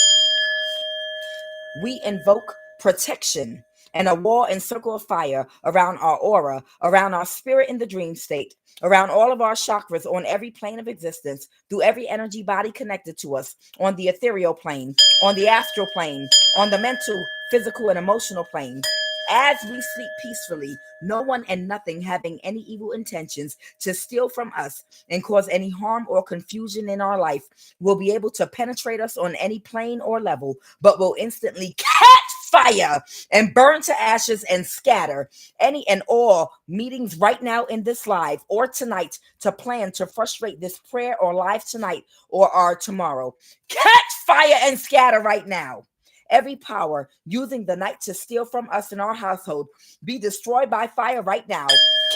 We invoke protection and a wall and circle of fire around our aura, around our spirit in the dream state, around all of our chakras on every plane of existence, through every energy body connected to us, on the ethereal plane, on the astral plane, on the mental, physical, and emotional plane. As we sleep peacefully, no one and nothing having any evil intentions to steal from us and cause any harm or confusion in our life will be able to penetrate us on any plane or level, but will instantly catch fire and burn to ashes and scatter any and all meetings right now in this live or tonight to plan to frustrate this prayer or live tonight or our tomorrow. Catch fire and scatter right now. Every power using the night to steal from us in our household be destroyed by fire right now.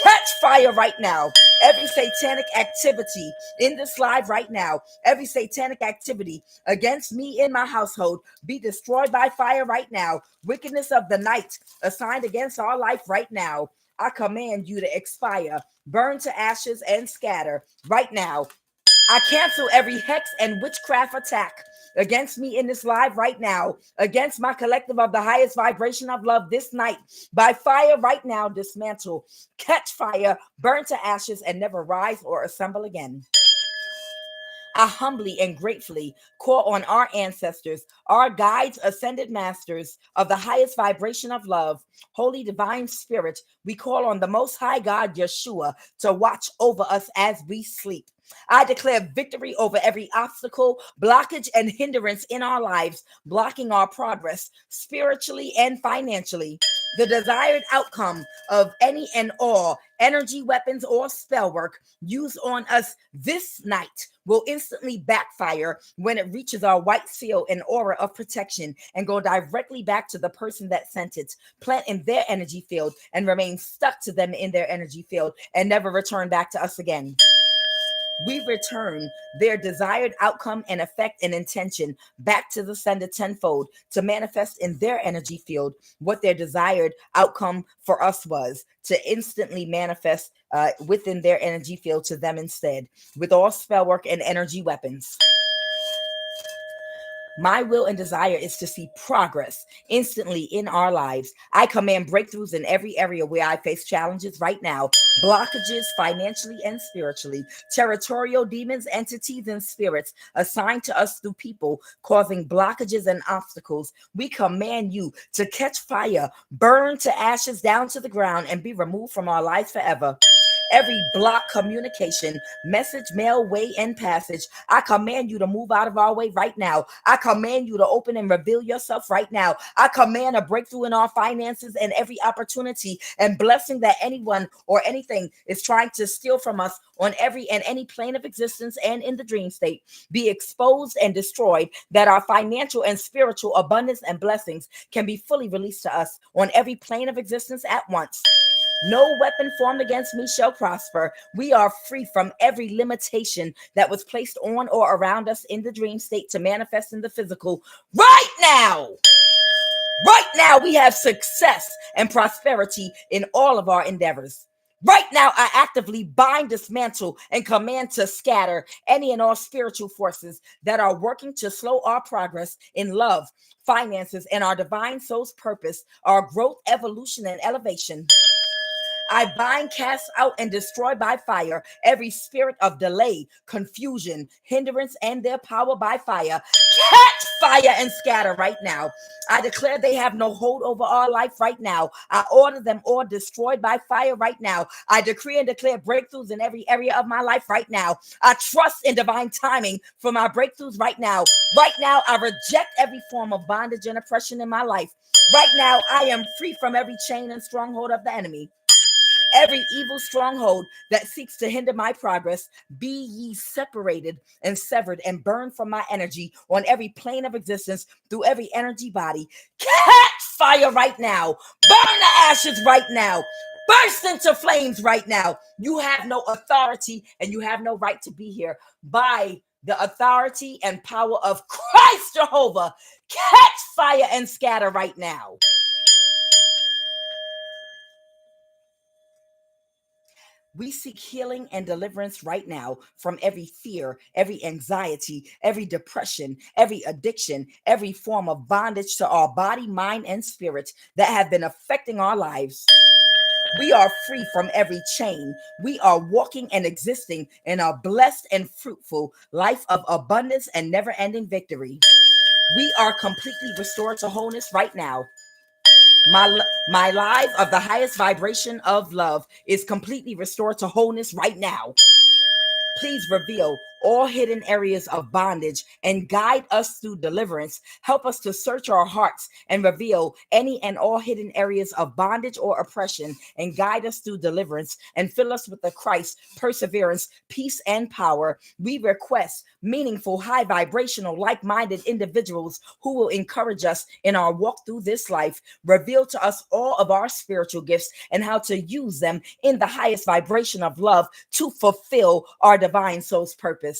Catch fire right now. Every satanic activity in this live right now, every satanic activity against me in my household be destroyed by fire right now. Wickedness of the night assigned against our life right now, I command you to expire, burn to ashes, and scatter right now. I cancel every hex and witchcraft attack against me in this live right now, against my collective of the highest vibration of love this night. By fire right now, dismantle, catch fire, burn to ashes, and never rise or assemble again. I humbly and gratefully call on our ancestors, our guides, ascended masters of the highest vibration of love, holy divine spirit. We call on the most high God, Yeshua, to watch over us as we sleep. I declare victory over every obstacle, blockage, and hindrance in our lives, blocking our progress spiritually and financially. The desired outcome of any and all energy, weapons, or spell work used on us this night will instantly backfire when it reaches our white seal and aura of protection and go directly back to the person that sent it, plant in their energy field, and remain stuck to them in their energy field and never return back to us again. We return their desired outcome and effect and intention back to the sender tenfold to manifest in their energy field what their desired outcome for us was, to instantly manifest within their energy field to them instead, with all spell work and energy weapons. My will and desire is to see progress instantly in our lives. I command breakthroughs in every area where I face challenges right now, blockages financially and spiritually, territorial demons, entities, and spirits assigned to us through people causing blockages and obstacles. We command you to catch fire, burn to ashes down to the ground, and be removed from our lives forever. Every block communication, message, mail, way, and passage, I command you to move out of our way right now. I command you to open and reveal yourself right now. I command a breakthrough in our finances and every opportunity and blessing that anyone or anything is trying to steal from us on every and any plane of existence and in the dream state be exposed and destroyed, that our financial and spiritual abundance and blessings can be fully released to us on every plane of existence at once. No weapon formed against me shall prosper. We are free from every limitation that was placed on or around us in the dream state to manifest in the physical. Right now, we have success and prosperity in all of our endeavors. Right now, I actively bind, dismantle, and command to scatter any and all spiritual forces that are working to slow our progress in love, finances, and our divine soul's purpose, our growth, evolution, and elevation. I bind, cast out, and destroy by fire every spirit of delay, confusion, hindrance, and their power by fire. Catch fire and scatter right now. I declare they have no hold over our life right now. I order them all destroyed by fire right now. I decree and declare breakthroughs in every area of my life right now. I trust in divine timing for my breakthroughs right now. Right now, I reject every form of bondage and oppression in my life. Right now, I am free from every chain and stronghold of the enemy. Every evil stronghold that seeks to hinder my progress, be ye separated and severed and burned from my energy on every plane of existence through every energy body. Catch fire right now. Burn the ashes right now. Burst into flames right now. You have no authority and you have no right to be here. By the authority and power of Christ Jehovah, catch fire and scatter right now. We seek healing and deliverance right now from every fear, every anxiety, every depression, every addiction, every form of bondage to our body, mind, and spirit that have been affecting our lives. We are free from every chain. We are walking and existing in a blessed and fruitful life of abundance and never ending victory. We are completely restored to wholeness right now. My life of the highest vibration of love is completely restored to wholeness right now. Please reveal all hidden areas of bondage and guide us through deliverance. Help us to search our hearts and reveal any and all hidden areas of bondage or oppression and guide us through deliverance and fill us with the Christ, perseverance, peace, and power. We request meaningful, high vibrational, like-minded individuals who will encourage us in our walk through this life. Reveal to us all of our spiritual gifts and how to use them in the highest vibration of love to fulfill our divine soul's purpose.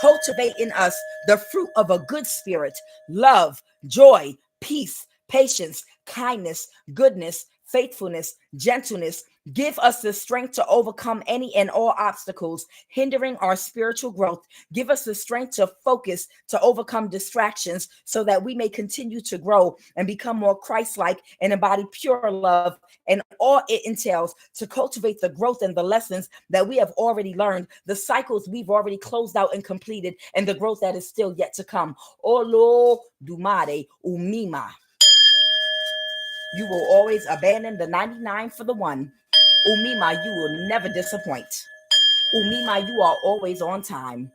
Cultivate in us the fruit of a good spirit, love, joy, peace, patience, kindness, goodness, faithfulness, gentleness. Give us the strength to overcome any and all obstacles hindering our spiritual growth. Give us the strength to focus, to overcome distractions, so that we may continue to grow and become more Christ-like and embody pure love and all it entails to cultivate the growth and the lessons that we have already learned, the cycles we've already closed out and completed, and the growth that is still yet to come. Olo dumare umima. You will always abandon the 99 for the one. Umima, you will never disappoint. Umima, you are always on time.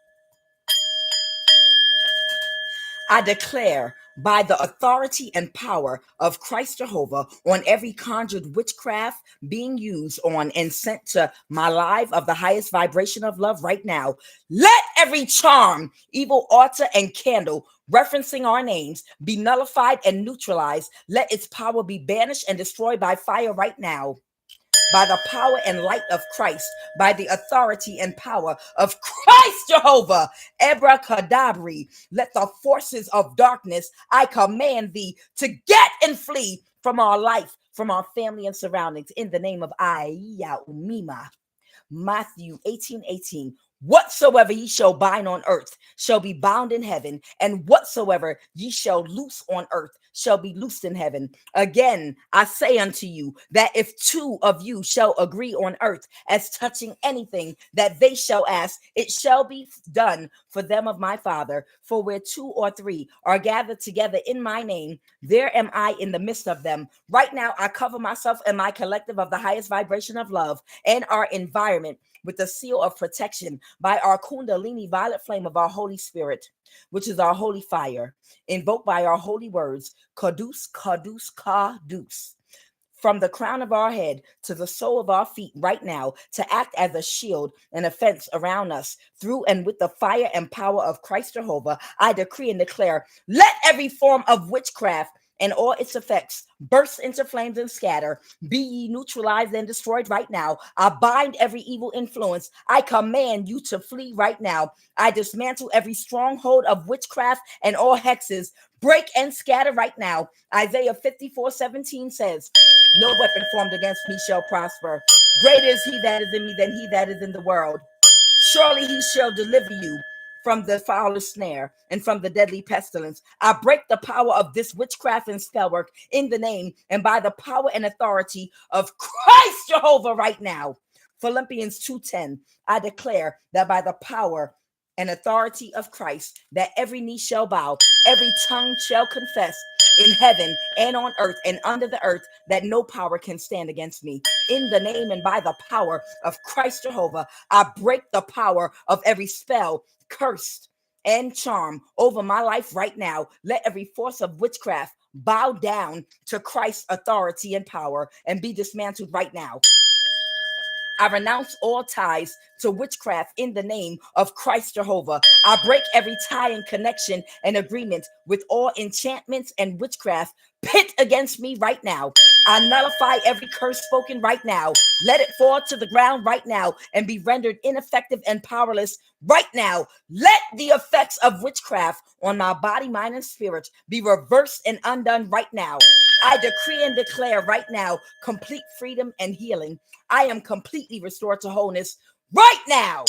I declare by the authority and power of Christ Jehovah on every conjured witchcraft being used on and sent to my life of the highest vibration of love right now. Let every charm, evil altar, and candle referencing our names be nullified and neutralized. Let its power be banished and destroyed by fire right now. By the power and light of Christ, by the authority and power of Christ Jehovah, abracadabra, let the forces of darkness, I command thee to get and flee from our life, from our family and surroundings, in the name of Umima. Matthew 18:18. Whatsoever ye shall bind on earth shall be bound in heaven, and whatsoever ye shall loose on earth shall be loosed in heaven. Again, I say unto you that if two of you shall agree on earth as touching anything that they shall ask, it shall be done for them of my Father. For where two or three are gathered together in my name, there am I in the midst of them. Right now, I cover myself and my collective of the highest vibration of love and our environment with the seal of protection by our Kundalini violet flame of our Holy Spirit, which is our holy fire, invoked by our holy words, Kadus, Kadus, Kadus, from the crown of our head to the sole of our feet right now, to act as a shield and a fence around us. Through and with the fire and power of Christ Jehovah, I decree and declare, let every form of witchcraft and all its effects burst into flames and scatter. Be ye neutralized and destroyed right now. I bind every evil influence. I command you to flee right now. I dismantle every stronghold of witchcraft and all hexes. Break and scatter right now. Isaiah 54:17 says, no weapon formed against me shall prosper. Greater is he that is in me than he that is in the world. Surely he shall deliver you from the foulest snare and from the deadly pestilence. I break the power of this witchcraft and spellwork in the name and by the power and authority of Christ Jehovah right now. Philippians 2:10, I declare that by the power and authority of Christ, that every knee shall bow, every tongue shall confess in heaven and on earth and under the earth, that no power can stand against me. In the name and by the power of Christ Jehovah, I break the power of every spell, curse, and charm over my life right now. Let every force of witchcraft bow down to Christ's authority and power and be dismantled right now. I renounce all ties to witchcraft in the name of Christ Jehovah. I break every tie and connection and agreement with all enchantments and witchcraft pit against me right now. I nullify every curse spoken right now. Let it fall to the ground right now and be rendered ineffective and powerless right now. Let the effects of witchcraft on my body, mind, and spirit be reversed and undone right now. I decree and declare right now complete freedom and healing. I am completely restored to wholeness right now.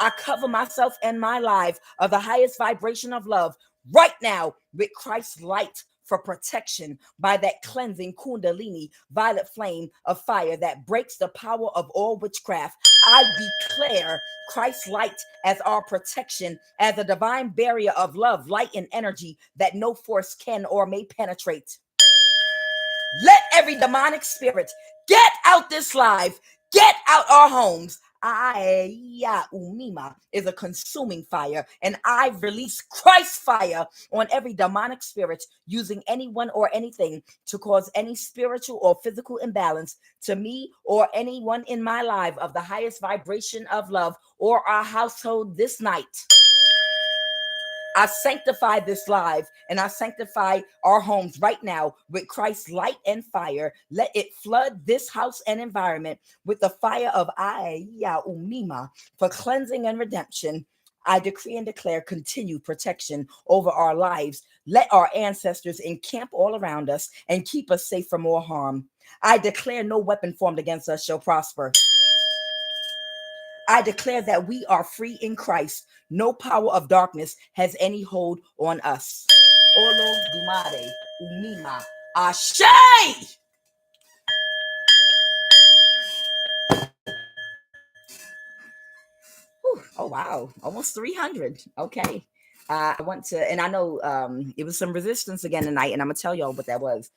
I cover myself and my life of the highest vibration of love right now with Christ's light for protection by that cleansing kundalini violet flame of fire that breaks the power of all witchcraft. I declare Christ's light as our protection, as a divine barrier of love, light, and energy that no force can or may penetrate. Let every demonic spirit get out this life, get out our homes. Umima is a consuming fire, and I release Christ's fire on every demonic spirit using anyone or anything to cause any spiritual or physical imbalance to me or anyone in my life of the highest vibration of love or our household this night. I sanctify this live and I sanctify our homes right now with Christ's light and fire. Let it flood this house and environment with the fire of Umima for cleansing and redemption. I decree and declare continued protection over our lives. Let our ancestors encamp all around us and keep us safe from all harm. I declare no weapon formed against us shall prosper. I declare that we are free in Christ. No power of darkness has any hold on us. Olo Dumare Umima Ashe. Oh wow, almost 300. Okay. I want to, and I know it was some resistance again tonight, and I'm gonna tell y'all what that was.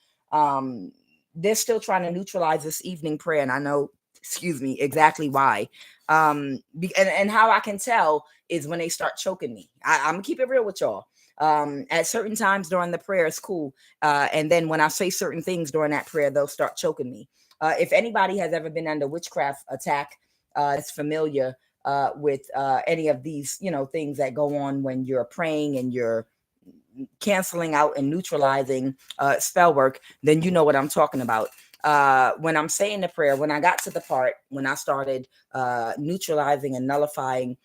They're still trying to neutralize this evening prayer, and I know, excuse me, exactly why. And how I can tell is when they start choking me. I'm gonna keep it real with y'all. At certain times during the prayer, it's cool, and then when I say certain things during that prayer, they'll start choking me. If anybody has ever been under witchcraft attack, it's familiar with any of these, things that go on when you're praying and you're canceling out and neutralizing spell work, then you know what I'm talking about. When I'm saying the prayer, when I got to the part when I started neutralizing and nullifying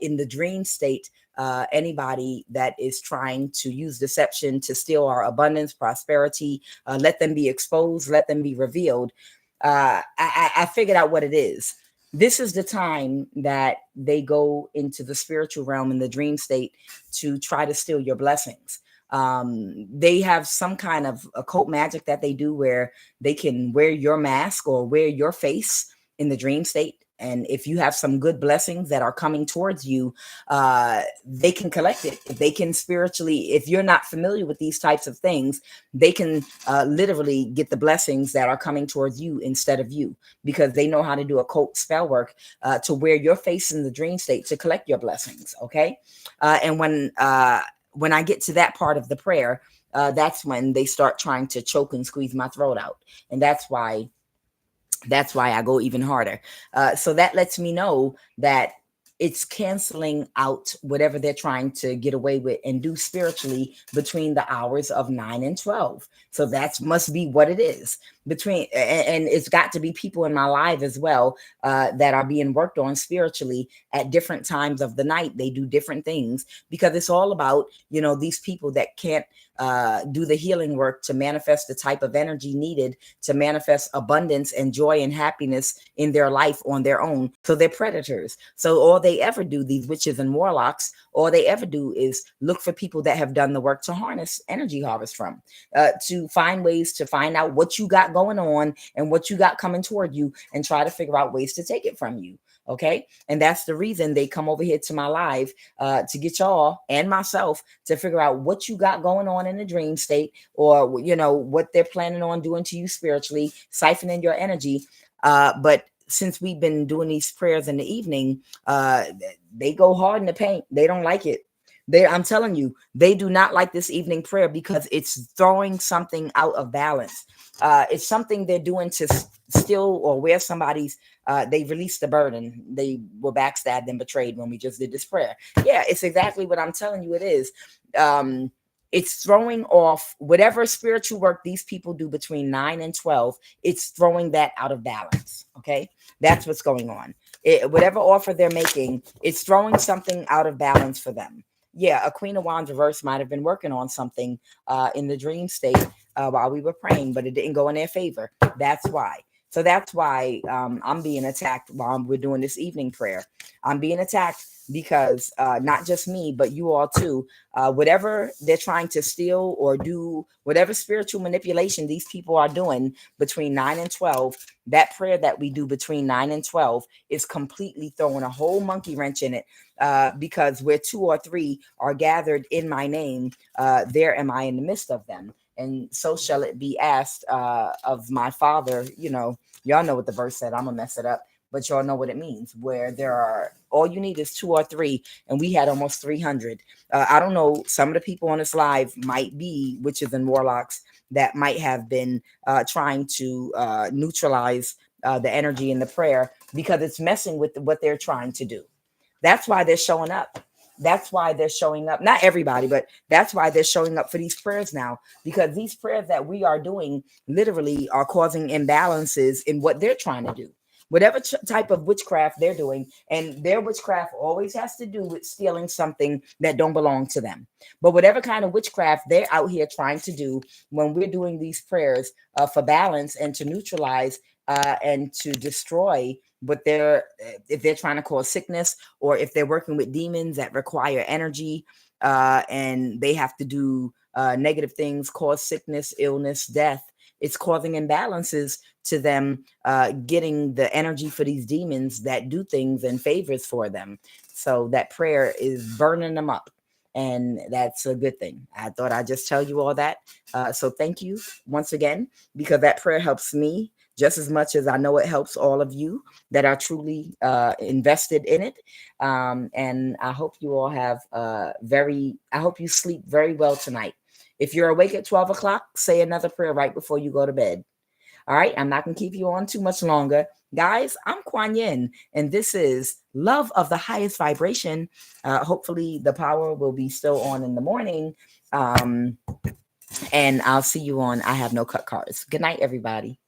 in the dream state, anybody that is trying to use deception to steal our abundance, prosperity, let them be exposed, let them be revealed. I figured out what it is. This is the time that they go into the spiritual realm in the dream state to try to steal your blessings. They have some kind of occult magic that they do where they can wear your mask or wear your face in the dream state. And if you have some good blessings that are coming towards you, they can collect it. If they can spiritually, if you're not familiar with these types of things, they can literally get the blessings that are coming towards you instead of you, because they know how to do occult spell work to wear your face in the dream state to collect your blessings. Okay. And when I get to that part of the prayer, that's when they start trying to choke and squeeze my throat out. And that's why I go even harder. So that lets me know that it's canceling out whatever they're trying to get away with and do spiritually between the hours of 9 and 12. So that must be what it is between, and it's got to be people in my life as well that are being worked on spiritually at different times of the night. They do different things because it's all about, these people that can't do the healing work to manifest the type of energy needed to manifest abundance and joy and happiness in their life on their own. So they're predators. So all they ever do, these witches and warlocks, all they ever do is look for people that have done the work to harness energy harvest from, to find ways to find out what you got going on and what you got coming toward you and try to figure out ways to take it from you. Okay. And that's the reason they come over here to my live to get y'all and myself to figure out what you got going on in the dream state, or, what they're planning on doing to you spiritually, siphoning your energy. But since we've been doing these prayers in the evening, they go hard in the paint. They don't like it. I'm telling you, they do not like this evening prayer because it's throwing something out of balance. It's something they're doing to steal or wear somebody's, they released the burden. They were backstabbed and betrayed when we just did this prayer. Yeah, it's exactly what I'm telling you it is. It's throwing off whatever spiritual work these people do between 9 and 12. It's throwing that out of balance. Okay, that's what's going on. Whatever offer they're making, it's throwing something out of balance for them. Yeah, a Queen of Wands reverse might have been working on something in the dream state while we were praying, but it didn't go in their favor. That's why. So that's why I'm being attacked while we're doing this evening prayer. I'm being attacked because not just me, but you all too. Whatever they're trying to steal or do, whatever spiritual manipulation these people are doing between 9 and 12, that prayer that we do between 9 and 12 is completely throwing a whole monkey wrench in it, because where two or three are gathered in my name, there am I in the midst of them. And so shall it be asked of my Father. Y'all know what the verse said. I'm gonna mess it up, but y'all know what it means. Where there are, all you need is two or three, and we had almost 300. I don't know. Some of the people on this live might be witches and warlocks that might have been trying to neutralize the energy in the prayer, because it's messing with what they're trying to do. That's why they're showing up. That's why they're showing up. Not everybody, but that's why they're showing up for these prayers now, because these prayers that we are doing literally are causing imbalances in what they're trying to do. Whatever type of witchcraft they're doing, and their witchcraft always has to do with stealing something that don't belong to them. But whatever kind of witchcraft they're out here trying to do, when we're doing these prayers for balance and to neutralize and to destroy what if they're trying to cause sickness, or if they're working with demons that require energy, and they have to do negative things, cause sickness, illness, death. It's causing imbalances to them, getting the energy for these demons that do things and favors for them. So that prayer is burning them up. And that's a good thing. I thought I'd just tell you all that. So thank you once again, because that prayer helps me just as much as I know it helps all of you that are truly invested in it. And I hope you all have I hope you sleep very well tonight. If you're awake at 12 o'clock, say another prayer right before you go to bed. All right, I'm not going to keep you on too much longer. Guys, I'm QUAN Yin, and this is Love of the Highest Vibration. Hopefully the power will be still on in the morning. And I'll see you on I Have No Cut Cards. Good night, everybody.